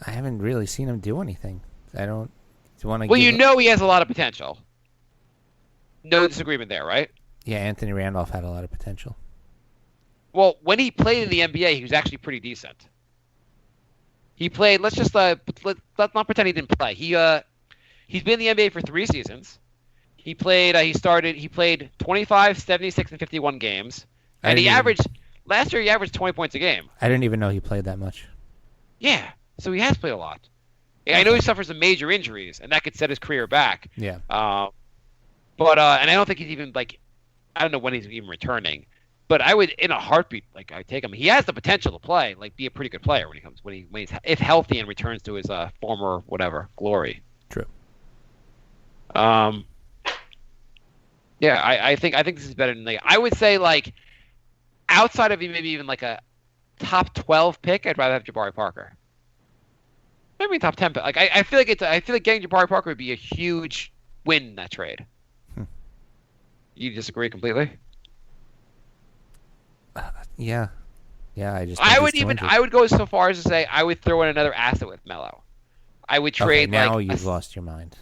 haven't really seen him do anything. I don't want to. Well, he has a lot of potential. No disagreement there, right? Yeah, Anthony Randolph had a lot of potential. Well, when he played in the NBA, he was actually pretty decent. He played. Let's not pretend he didn't play. He's been in the NBA for 3 seasons. He played. He played 25, 76, and 51 games, and last year he averaged 20 points a game. I didn't even know he played that much. Yeah, so he has played a lot. I know he suffers some major injuries, and that could set his career back. Yeah. But and I don't think he's even I don't know when he's even returning. But I would, in a heartbeat, I'd take him. He has the potential to play, be a pretty good player when he's if healthy and returns to his former glory. True. Yeah, I think this is better than I would say outside of maybe even a top 12 pick, I'd rather have Jabari Parker. Maybe top 10 pick. I feel like getting Jabari Parker would be a huge win in that trade. You disagree completely? Yeah. I would go so far as to say I would throw in another asset with Melo. I would trade. Okay, now you've lost your mind.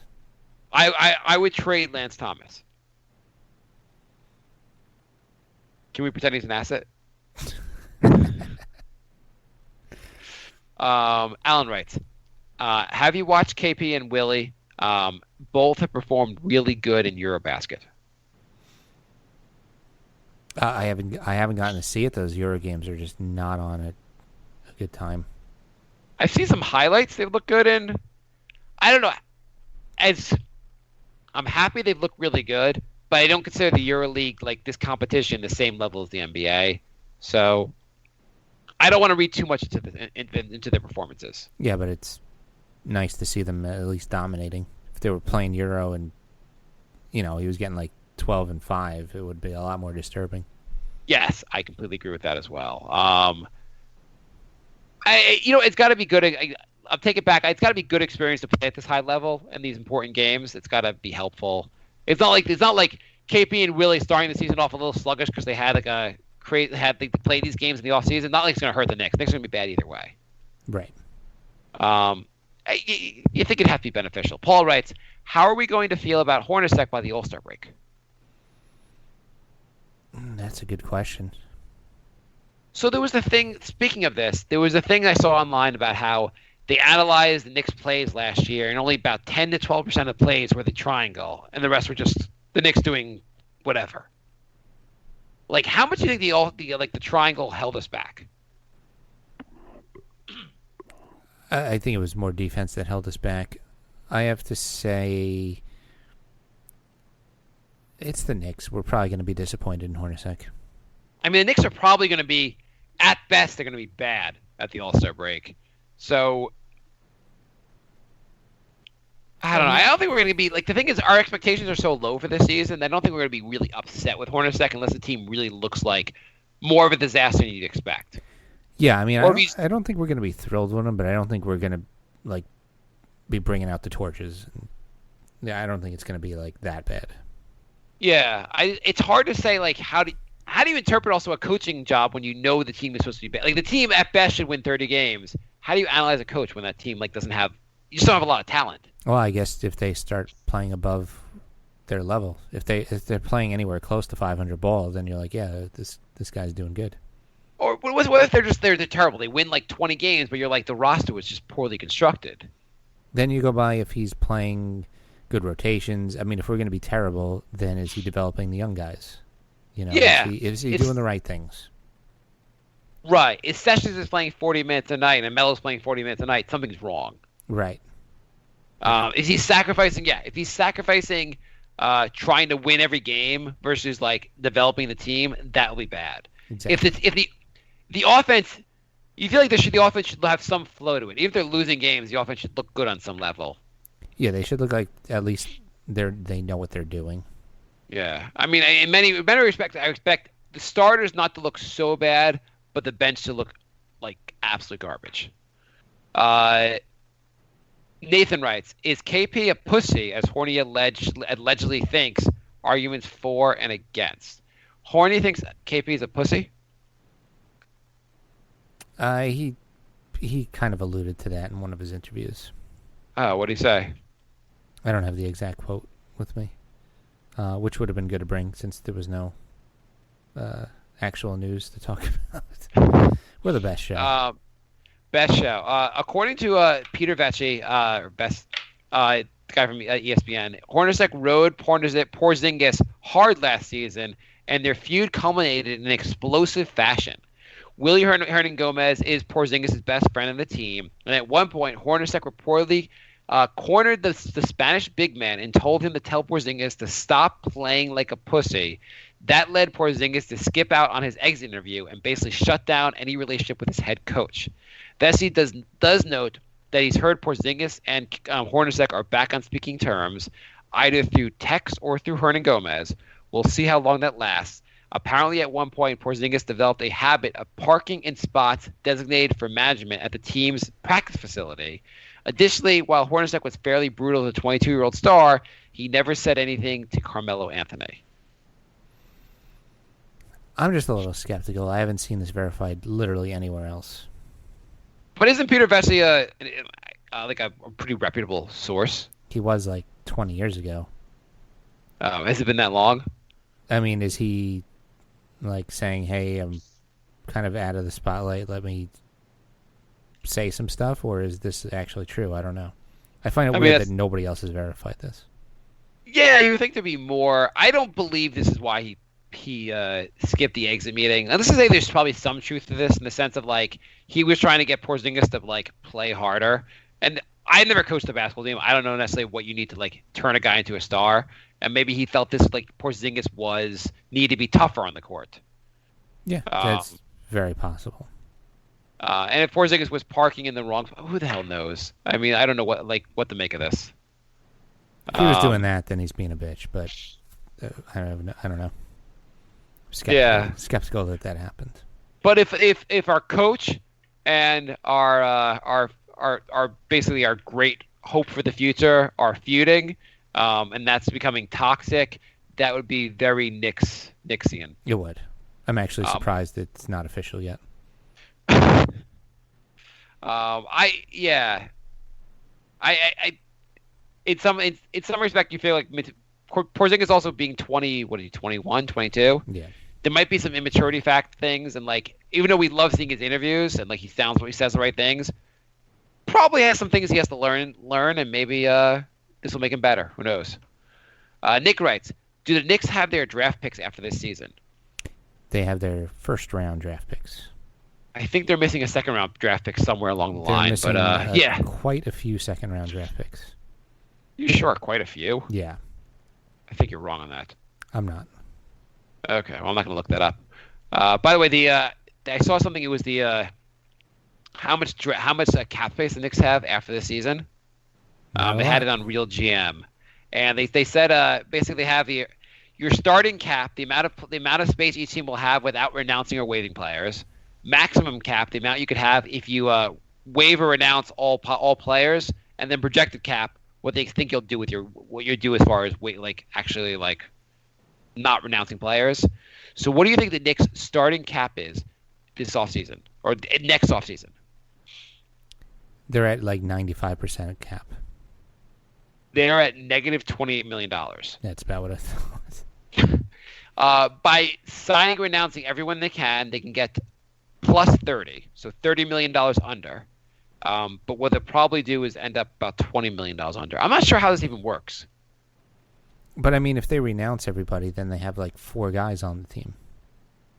I would trade Lance Thomas. Can we pretend he's an asset? Alan writes, have you watched KP and Willie? Both have performed really good in Eurobasket. I haven't gotten to see it. Those Euro games are just not on at a good time. I've seen some highlights they look good in. I don't know. I'm happy they look really good, but I don't consider the EuroLeague, like this competition, the same level as the NBA. So I don't want to read too much into their performances. Yeah, but it's nice to see them at least dominating. If they were playing Euro and, he was getting like 12 and 5, it would be a lot more disturbing. Yes, I completely agree with that as well. It's got to be good. I'll take it back. It's got to be good experience to play at this high level in these important games. It's got to be helpful. It's not like KP and Willie starting the season off a little sluggish because they had they play these games in the off season. Not like it's going to hurt the Knicks. The Knicks are going to be bad either way. Right. You think it'd have to be beneficial. Paul writes, how are we going to feel about Hornacek by the All-Star break? That's a good question. So there was the thing, speaking of this, there was a thing I saw online about how they analyzed the Knicks plays last year, and only about 10 to 12% of plays were the triangle, and the rest were just the Knicks doing whatever. Like, how much do you think the triangle held us back? I think it was more defense that held us back. I have to say, it's the Knicks. We're probably going to be disappointed in Hornacek. I mean, the Knicks are probably going to be, at best, they're going to be bad at the All-Star break. So, I don't know. I don't think we're going to be, the thing is, our expectations are so low for this season, I don't think we're going to be really upset with Hornacek unless the team really looks like more of a disaster than you'd expect. Yeah, I mean, I don't think we're going to be thrilled with him, but I don't think we're going to, be bringing out the torches. Yeah, I don't think it's going to be, that bad. Yeah, it's hard to say, how do you interpret also a coaching job when you know the team is supposed to be bad? The team at best should win 30 games. How do you analyze a coach when that team doesn't have – you just don't have a lot of talent? Well, I guess if they start playing above their level, if they're playing anywhere close to 500 ball, then you're like, yeah, this guy's doing good. Or what if they're terrible? They win 20 games, but you're like the roster was just poorly constructed. Then you go by if he's playing good rotations. I mean, if we're going to be terrible, then is he developing the young guys? Yeah. Is he doing the right things? Right. If Sessions is playing 40 minutes a night and Melo's playing 40 minutes a night, something's wrong. Right. Is he sacrificing? Yeah. If he's sacrificing trying to win every game versus developing the team, that will be bad. Exactly. If the offense, you feel like the offense should have some flow to it. Even if they're losing games, the offense should look good on some level. Yeah, they should look like at least they know what they're doing. Yeah, I mean, in many respects, I expect the starters not to look so bad, but the bench to look like absolute garbage. Nathan writes, is KP a pussy, as Horny allegedly thinks? Arguments for and against. Horny thinks KP is a pussy? He kind of alluded to that in one of his interviews. Oh, what'd he say? I don't have the exact quote with me, which would have been good to bring since there was no actual news to talk about. We're the best show. Best show. According to Peter Vecchi, the guy from ESPN, Hornacek rode Porzingis hard last season, and their feud culminated in an explosive fashion. Willie Hernan-Gomez is Porzingis' best friend on the team, and at one point, Hornacek reportedly cornered the Spanish big man and told him to tell Porzingis to stop playing like a pussy. That led Porzingis to skip out on his exit interview and basically shut down any relationship with his head coach. Vesey does note that he's heard Porzingis and Hornacek are back on speaking terms, either through text or through Hernan-Gomez. We'll see how long that lasts. Apparently, at one point, Porzingis developed a habit of parking in spots designated for management at the team's practice facility. Additionally, while Hornacek was fairly brutal to the 22-year-old star, he never said anything to Carmelo Anthony. I'm just a little skeptical. I haven't seen this verified literally anywhere else. But isn't Peter Vesey a pretty reputable source? He was 20 years ago. Has it been that long? I mean, is he saying, hey, I'm kind of out of the spotlight, let me say some stuff, or is this actually true? I don't know. I find it weird that nobody else has verified this. Yeah, you would think there'd be more. I don't believe this is why he skipped the exit meeting. And let's just say there's probably some truth to this in the sense of like he was trying to get Porzingis to like play harder. And I never coached a basketball team. I don't know necessarily what you need to like turn a guy into a star. And maybe he felt this like Porzingis needed to be tougher on the court. Yeah, that's very possible. And if Porzingis was parking in the wrong, who the hell knows? I mean, I don't know what to make of this. If he was doing that, then he's being a bitch. But I don't know. Skeptical that happened. But if our coach and our basically our great hope for the future are feuding, and that's becoming toxic, that would be very Knicksian. It would. I'm actually surprised it's not official yet. In some respect, you feel like Porzingis also being 20. What are you, 21, 22? Yeah. There might be some immaturity fact things, and like even though we love seeing his interviews and like he says the right things, probably has some things he has to learn, and maybe this will make him better. Who knows? Nick writes, do the Knicks have their draft picks after this season? They have their first-round draft picks. I think they're missing a second-round draft pick somewhere along the They're line. missing, But yeah, quite a few second-round draft picks. You sure? Quite a few? Yeah. I think you're wrong on that. I'm not. Okay, well, I'm not going to look that up. By the way, I saw something. It was the how much cap space the Knicks have after this season. They had it on Real GM, and they said basically they have your starting cap, the amount of space each team will have without renouncing or waiving players. Maximum cap, the amount you could have if you waive or renounce all players, and then projected cap, what they think you'll do with what you do as far as actually not renouncing players. So what do you think the Knicks starting cap is this offseason or next offseason? They're at like 95% cap. They're at negative $28 million. That's about what I thought. By signing or announcing everyone they can get plus 30, so $30 million under. But what they'll probably do is end up about $20 million under. I'm not sure how this even works. But I mean, if they renounce everybody, then they have like 4 guys on the team.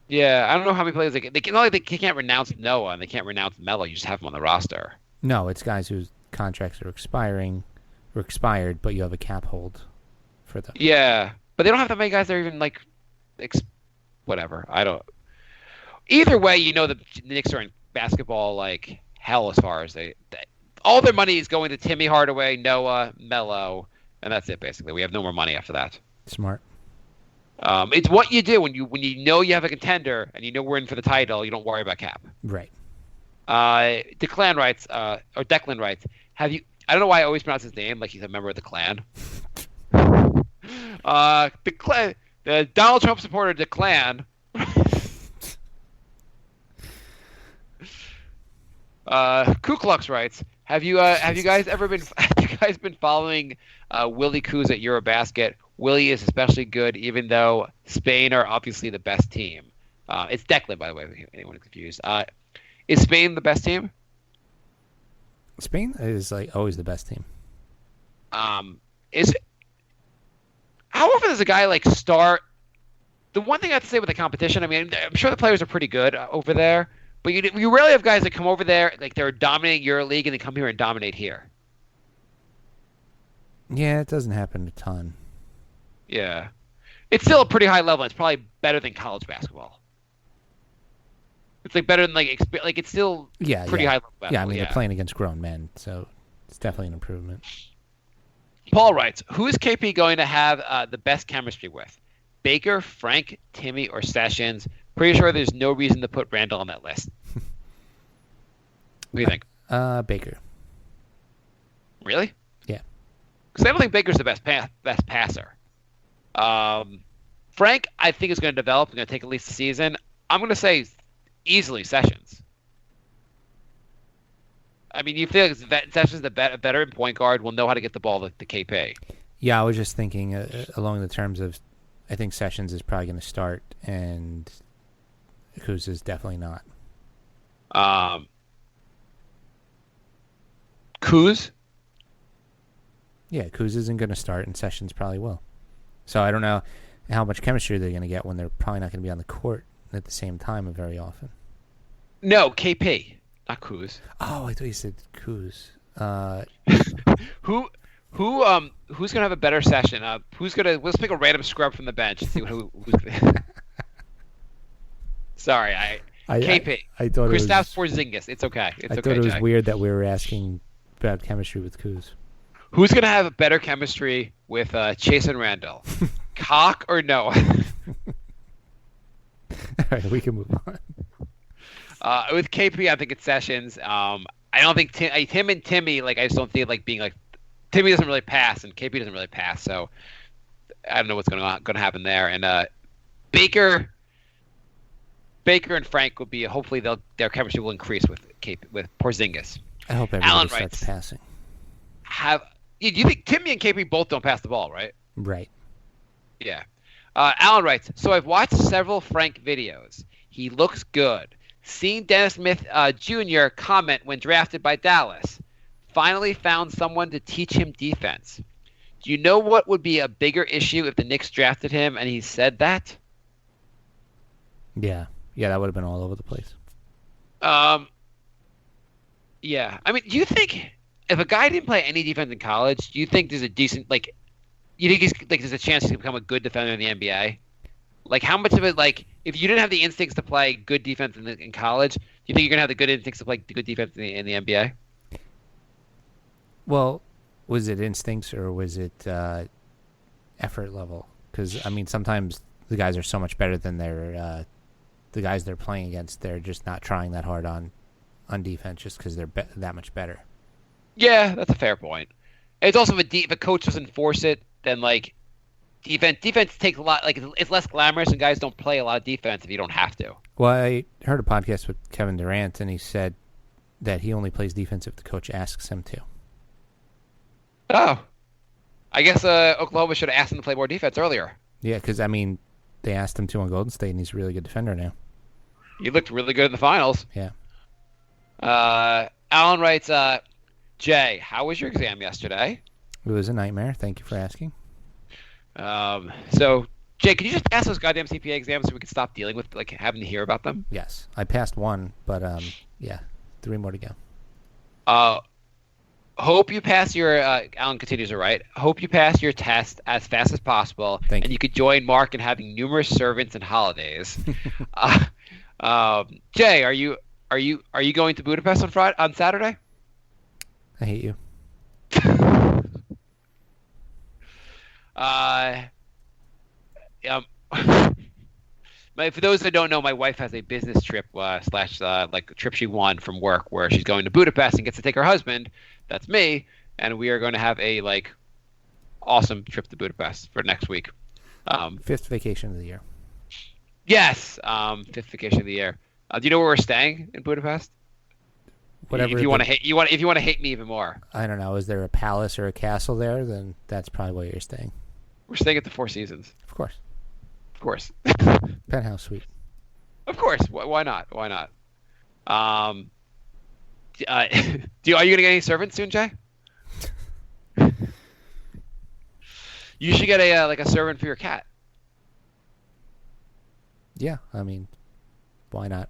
Yeah, I don't know how many players they can't renounce Noah and they can't renounce Melo. You just have them on the roster. No, it's guys whose contracts are expired, but you have a cap hold for them. Yeah, but they don't have that many guys that are even whatever. I don't. Either way, the Knicks are in basketball like hell as far as all their money is going to Timmy Hardaway, Noah, Melo, and that's it basically. We have no more money after that. Smart. It's what you do when you know you have a contender and you know we're in for the title. You don't worry about cap. Right. Declan writes, have you? I don't know why I always pronounce his name like he's a member of the Klan. The Donald Trump supporter Declan. Ku Klux writes, have you guys been following Willie Coos at Eurobasket? Willie is especially good, even though Spain are obviously the best team. It's Declan, by the way, if anyone is confused. Is Spain the best team? Spain is like always the best team. How often does a guy start? The one thing I have to say with the competition, I mean, I'm sure the players are pretty good over there, but you rarely have guys that come over there they're dominating EuroLeague and they come here and dominate here. Yeah, it doesn't happen a ton. Yeah, it's still a pretty high level. It's probably better than college basketball. It's better than it's still pretty high level basketball. Yeah, I mean they're playing against grown men, so it's definitely an improvement. Paul writes, who is KP going to have the best chemistry with? Baker, Frank, Timmy, or Sessions? Pretty sure there's no reason to put Randall on that list. What do you think? Baker. Really? Yeah. Because I don't think Baker's the best passer. Frank, I think, is going to develop. Going to take at least a season. I'm going to say easily Sessions. I mean, you feel like Sessions is a better point guard, will know how to get the ball to KP. Yeah, I was just thinking along the terms of, I think Sessions is probably going to start, and Kuz is definitely not. Kuz? Yeah, Kuz isn't going to start, and Sessions probably will. So I don't know. how much chemistry they're going to get when they're probably not going to be on the court at the same time very often. No, KP, not Kuz. Oh, I thought you said Kuz. Who's gonna have a better session? Let's pick a random scrub from the bench and see who's Sorry, KP. I thought Kristaps Porzingis. It's okay. I thought it was weird that we were asking about chemistry with Kuz. Who's gonna have a better chemistry with Chase and Randall? Cock or no? All right, we can move on. With KP, I think it's Sessions. I don't think Tim and Timmy. I just don't think being Timmy doesn't really pass and KP doesn't really pass. So I don't know what's going to happen there. And Baker and Frank will be hopefully their chemistry will increase with Porzingis. I hope everybody starts passing. Do you think Timmy and KP both don't pass the ball, right? Right. Yeah. Alan writes, so I've watched several Frank videos. He looks good. Seen Dennis Smith Jr. comment when drafted by Dallas. Finally found someone to teach him defense. Do you know what would be a bigger issue if the Knicks drafted him and he said that? Yeah. Yeah, that would have been all over the place. Yeah. I mean, do you think if a guy didn't play any defense in college, do you think there's a decent you think there's a chance to become a good defender in the NBA? How much of it, if you didn't have the instincts to play good defense in college, do you think you're going to have the good instincts to play good defense in the NBA? Well, was it instincts or was it effort level? Because, I mean, sometimes the guys are so much better than the guys they're playing against. They're just not trying that hard on defense just because they're that much better. Yeah, that's a fair point. It's also if a coach doesn't force it, then defense takes a lot. It's less glamorous, and guys don't play a lot of defense if you don't have to. Well, I heard a podcast with Kevin Durant, and he said that he only plays defense if the coach asks him to. Oh, I guess Oklahoma should have asked him to play more defense earlier. Yeah, because I mean, they asked him to on Golden State, and he's a really good defender now. He looked really good in the finals. Yeah. Alan writes, Jay, how was your exam yesterday? It was a nightmare. Thank you for asking. So, Jay, can you just pass those goddamn CPA exams so we can stop dealing with having to hear about them? Yes, I passed one, but yeah, 3 more to go. Hope you pass your. Alan continues to write. Hope you pass your test as fast as possible, Thank and you could join Mark in having numerous servants and holidays. Jay, are you going to Budapest on Saturday? I hate you. For those that don't know, my wife has a business trip / trip she won from work where she's going to Budapest and gets to take her husband. That's me, and we are going to have a awesome trip to Budapest for next week. 5th vacation of the year. Yes, 5th vacation of the year. Do you know where we're staying in Budapest? Whatever. If you want to hate me even more. I don't know. Is there a palace or a castle there? Then that's probably where you're staying. We're staying at the Four Seasons. Of course. Of course. Penthouse suite. Of course. Why not? Why not? Are you going to get any servants soon, Jay? You should get a servant for your cat. Yeah, I mean, why not?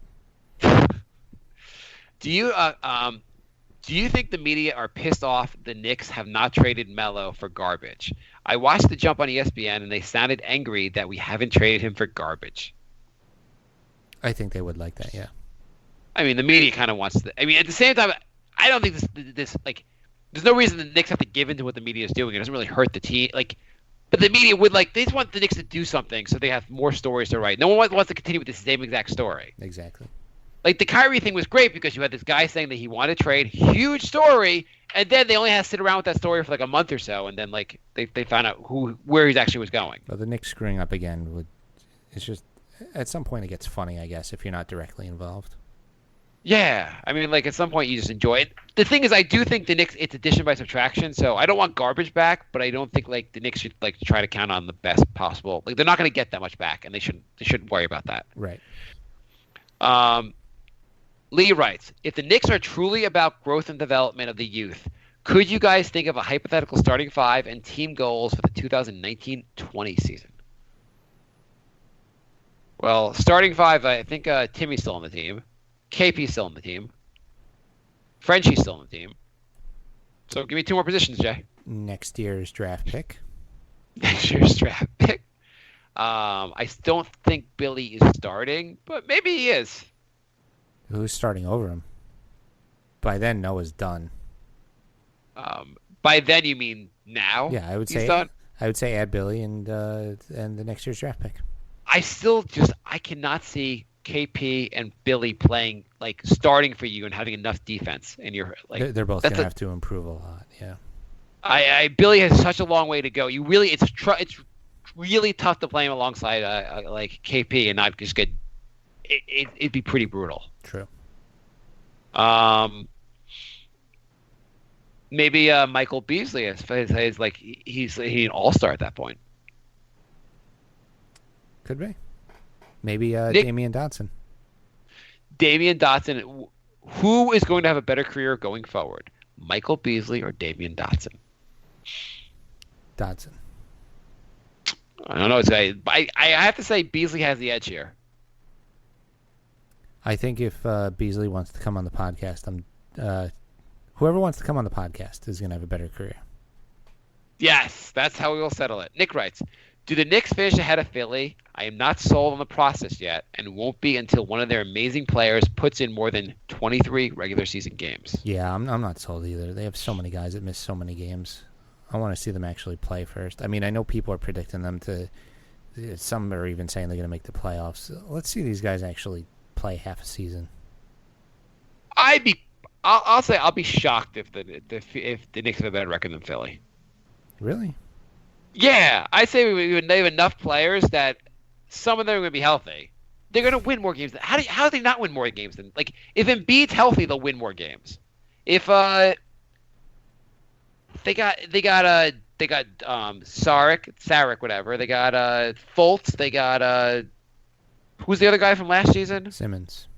Do you think the media are pissed off the Knicks have not traded Melo for garbage? I watched the jump on ESPN and they sounded angry that we haven't traded him for garbage. I think they would like that, yeah. I mean, the media kind of wants to. I mean, at the same time, I don't think this there's no reason the Knicks have to give in to what the media is doing. It doesn't really hurt the team. But the media would they just want the Knicks to do something so they have more stories to write. No one wants to continue with the same exact story. Exactly. The Kyrie thing was great because you had this guy saying that he wanted to trade, huge story, and then they only had to sit around with that story for a month or so, and then they found out where he actually was going. Well, the Knicks screwing up again it's just at some point it gets funny, I guess, if you're not directly involved. Yeah, I mean, at some point you just enjoy it. The thing is, I do think the Knicks, it's addition by subtraction, so I don't want garbage back, but I don't think the Knicks should try to count on the best possible. They're not going to get that much back, and they shouldn't worry about that. Right. Lee writes, if the Knicks are truly about growth and development of the youth, could you guys think of a hypothetical starting 5 and team goals for the 2019-20 season? Well, starting five, I think Timmy's still on the team. KP's still on the team. Frenchie's still on the team. So give me two more positions, Jay. Next year's draft pick. Next year's draft pick. I don't think Billy is starting, but maybe he is. Who's starting over him? By then, Noah's done. By then, you mean now? Yeah, I would he's say. done? I would say add Billy and the next year's draft pick. I cannot see KP and Billy playing like starting for you and having enough defense. And you're like They're both gonna have to improve a lot. Yeah. Billy has such a long way to go. It's really tough to play him alongside like KP and not just get. It'd be pretty brutal. True. Maybe Michael Beasley is like he's an all-star at that point. Could be. Maybe Damian Dotson. Damian Dotson. Who is going to have a better career going forward? Michael Beasley or Damian Dotson? Dotson. I don't know. I have to say Beasley has the edge here. I think if Beasley wants to come on the podcast, whoever wants to come on the podcast is going to have a better career. Yes, that's how we will settle it. Nick writes, do the Knicks finish ahead of Philly? I am not sold on the process yet and won't be until one of their amazing players puts in more than 23 regular season games. Yeah, I'm not sold either. They have so many guys that miss so many games. I want to see them actually play first. I mean, I know people are predicting them to – some are even saying they're going to make the playoffs. Let's see these guys actually play half a season. I'll say I'll be shocked if the Knicks have a better record than Philly. Really? Yeah, I say they have enough players that some of them are going to be healthy. They're going to win more games. How do they not win more games than like if Embiid's healthy, they'll win more games. If they got Saric, whatever. They got Fultz. They got who's the other guy from last season? Simmons.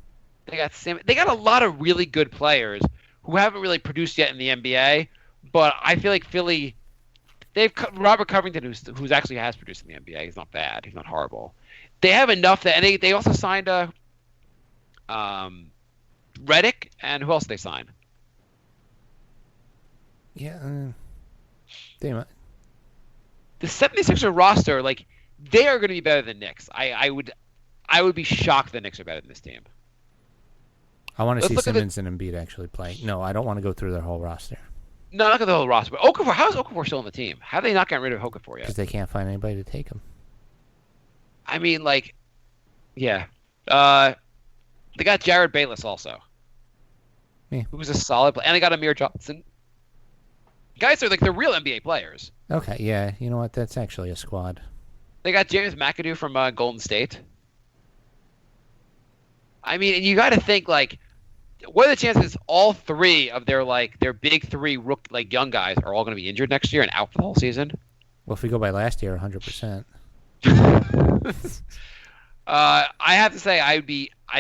They got Simmons. They got a lot of really good players who haven't really produced yet in the NBA. But I feel like Philly. They've Robert Covington, who's actually has produced in the NBA. He's not bad. He's not horrible. They have enough that, and they also signed Redick, and who else did they sign? Yeah, they might. The 76er roster, like they are going to be better than Knicks. I would be shocked the Knicks are better than this team. I want to see Simmons and Embiid actually play. No, I don't want to go through their whole roster. No, not the whole roster. But Okafor, how is Okafor still on the team? How have they not gotten rid of Okafor yet? Because they can't find anybody to take him. I mean, like, yeah. They got Jared Bayless also. Yeah. Who's a solid player. And they got Amir Johnson. Guys are like they're real NBA players. Okay, yeah. You know what? That's actually a squad. They got James McAdoo from Golden State. I mean, and you got to think like, what are the chances all three of their big three young guys are all going to be injured next year and out for the whole season? Well, if we go by last year, 100%. I have to say I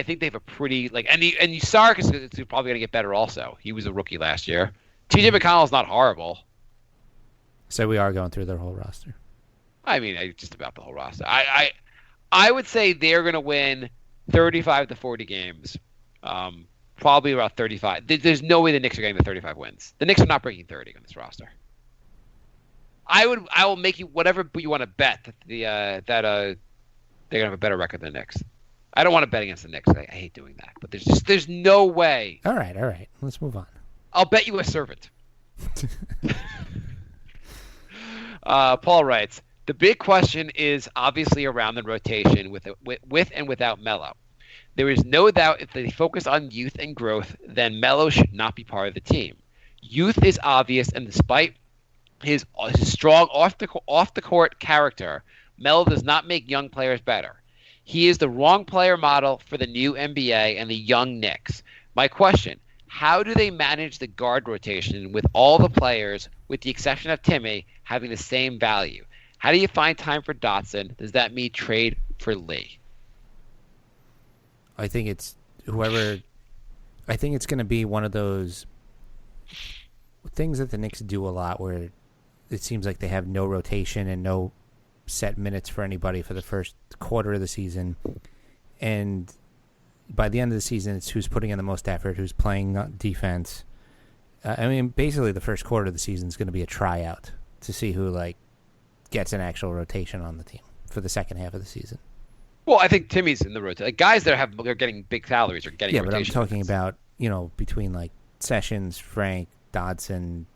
think they have a pretty and Saric is probably going to get better also. He was a rookie last year. TJ McConnell's not horrible. So we are going through their whole roster. I mean, just about the whole roster. I would say they're going to win 35 to 40 games. Probably about 35. There's no way the Knicks are getting the 35 wins. The Knicks are not breaking 30 on this roster. I will make you whatever you want to bet that they're gonna have a better record than the Knicks. I don't want to bet against the Knicks. I hate doing that. But there's no way. All right. Let's move on. I'll bet you a servant. Paul writes, the big question is obviously around the rotation with and without Melo. There is no doubt if they focus on youth and growth, then Melo should not be part of the team. Youth is obvious, and despite his strong off the court character, Melo does not make young players better. He is the wrong player model for the new NBA and the young Knicks. My question, how do they manage the guard rotation with all the players, with the exception of Timmy, having the same value? How do you find time for Dotson? Does that mean trade for Lee? I think it's whoever. I think it's going to be one of those things that the Knicks do a lot where it seems like they have no rotation and no set minutes for anybody for the first quarter of the season. And by the end of the season, it's who's putting in the most effort, who's playing defense. I mean, basically the first quarter of the season is going to be a tryout to see who like gets an actual rotation on the team for the second half of the season. Well, I think Timmy's in the rotation. Like, guys that they're getting big salaries are getting rotation. But I'm talking about, between like Sessions, Frank, Dodson,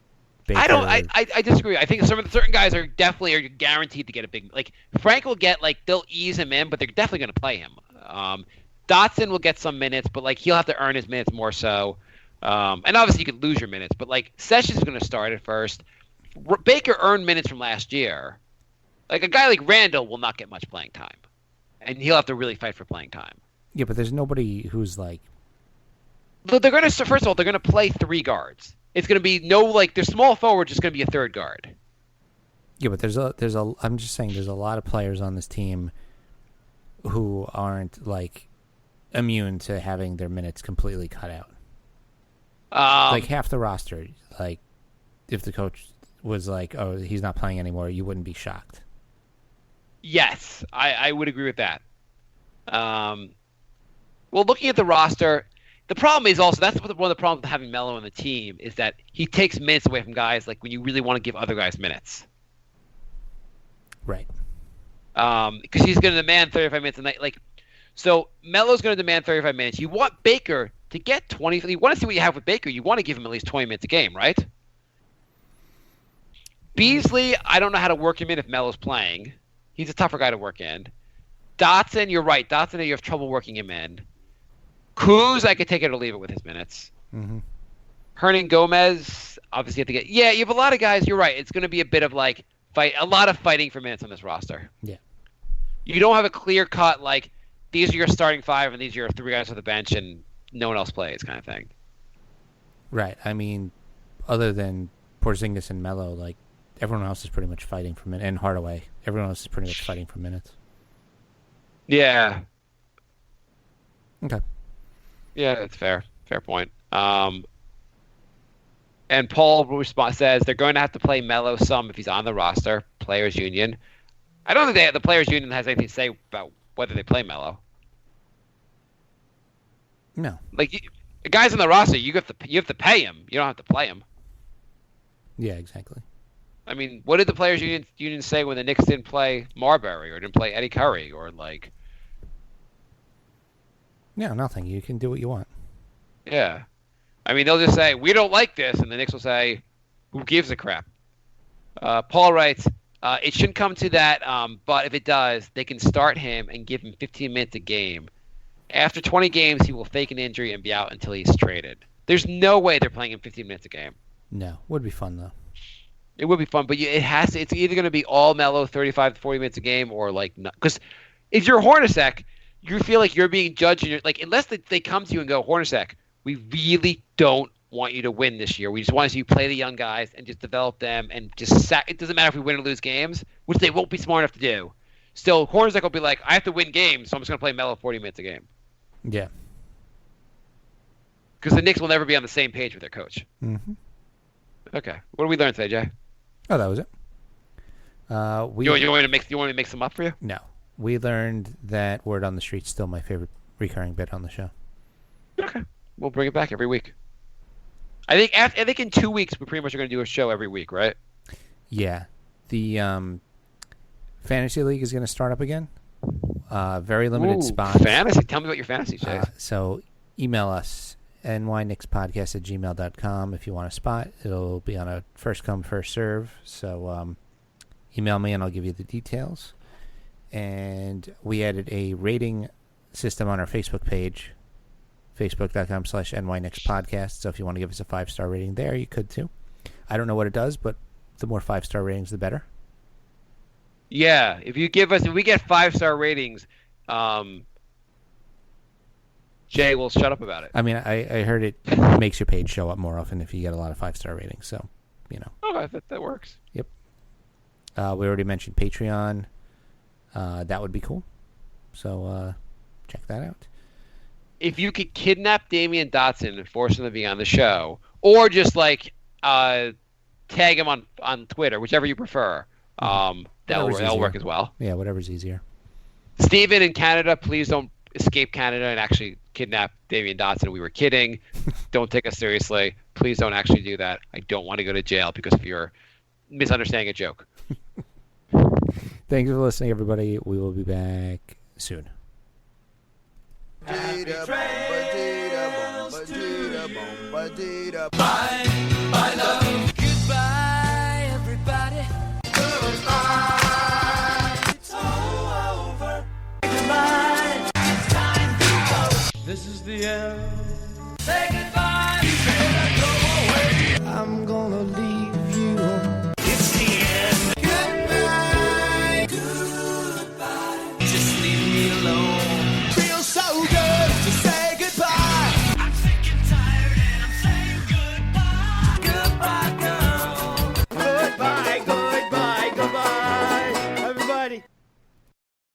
Baker. I disagree. I think certain guys are guaranteed to get a big. Like Frank will get they'll ease him in, but they're definitely going to play him. Dotson will get some minutes, but like he'll have to earn his minutes more so. And obviously you could lose your minutes, but like Sessions is going to start at first. Baker earned minutes from last year. Like a guy like Randall will not get much playing time, and he'll have to really fight for playing time. Yeah, but there's nobody who's like. They're going to first of all they're going to play three guards. It's going to be their small forward just going to be a third guard. Yeah, but I'm just saying there's a lot of players on this team who aren't like immune to having their minutes completely cut out. Like half the roster, like if the coach was like, "Oh, he's not playing anymore," you wouldn't be shocked. Yes, I would agree with that. Well, looking at the roster, the problem is also that's one of the problems with having Melo on the team is that he takes minutes away from guys like when you really want to give other guys minutes. Right. Because he's going to demand 35 minutes a night. So Melo's going to demand 35 minutes. You want Baker to get 20. You want to see what you have with Baker. You want to give him at least 20 minutes a game, right? Beasley, I don't know how to work him in if Melo's playing. He's a tougher guy to work in. Dotson, you're right. Dotson, you have trouble working him in. Kuz, I could take it or leave it with his minutes. Mm-hmm. Hernan Gomez, obviously you have to get. Yeah, you have a lot of guys. You're right. It's going to be a bit of a lot of fighting for minutes on this roster. Yeah. You don't have a clear cut these are your starting five and these are your three guys on the bench and no one else plays kind of thing. Right. I mean, other than Porzingis and Melo, everyone else is pretty much fighting for minutes. And Hardaway, everyone else is pretty much fighting for minutes. Yeah. Okay. Yeah, that's fair. Fair point. And Paul says they're going to have to play Melo some if he's on the roster. Players Union. I don't think the Players Union has anything to say about whether they play Melo. No. The guys on the roster, you have to pay him. You don't have to play him. Yeah, exactly. I mean, what did the Players Union say when the Knicks didn't play Marbury or didn't play Eddie Curry or No, nothing. You can do what you want. Yeah. I mean, they'll just say, we don't like this, and the Knicks will say, who gives a crap? Paul writes, it shouldn't come to that, but if it does, they can start him and give him 15 minutes a game. After 20 games, he will fake an injury and be out until he's traded. There's no way they're playing him 15 minutes a game. No. Would be fun, though. It would be fun, but it's either going to be all Melo 35 to 40 minutes a game or because if you're Hornacek, you feel like you're being judged. And unless they come to you and go, Hornacek, we really don't want you to win this year. We just want to see you play the young guys and just develop them and just it doesn't matter if we win or lose games, which they won't be smart enough to do. Still, Hornacek will be like, I have to win games, so I'm just going to play Melo 40 minutes a game. Yeah. Because the Knicks will never be on the same page with their coach. Mm-hmm. Okay. What did we learn today, Jay? Oh, that was it. You want me to make some up for you? No. We learned that Word on the Street's still my favorite recurring bit on the show. Okay. We'll bring it back every week. I think in 2 weeks we pretty much are going to do a show every week, right? Yeah. The Fantasy League is going to start up again. Very limited spots. Fantasy? Tell me about your fantasy, Jay. So email us, nyknickspodcast@gmail.com. If you want a spot, it'll be on a first come, first serve. So email me and I'll give you the details. And we added a rating system on our Facebook page, facebook.com/nyknickspodcast. So if you want to give us a 5-star rating there, you could too. I don't know what it does, but the more 5-star ratings, the better. Yeah, if we get 5-star ratings, Jay will shut up about it. I mean, I heard it makes your page show up more often if you get a lot of 5-star ratings. So, Oh, I thought that works. Yep. We already mentioned Patreon. That would be cool. So check that out. If you could kidnap Damian Dotson and force him to be on the show, or just tag him on Twitter, whichever you prefer, that'll work as well. Yeah, whatever's easier. Steven in Canada, please don't escape Canada and actually kidnap Damian Dotson. We were kidding. Don't take us seriously. Please don't actually do that. I don't want to go to jail because of your misunderstanding a joke. Thanks for listening, everybody. We will be back soon. Bye, love. Goodbye, everybody. Goodbye. It's all over. Goodbye. It's time to go. This is the end. Say goodbye.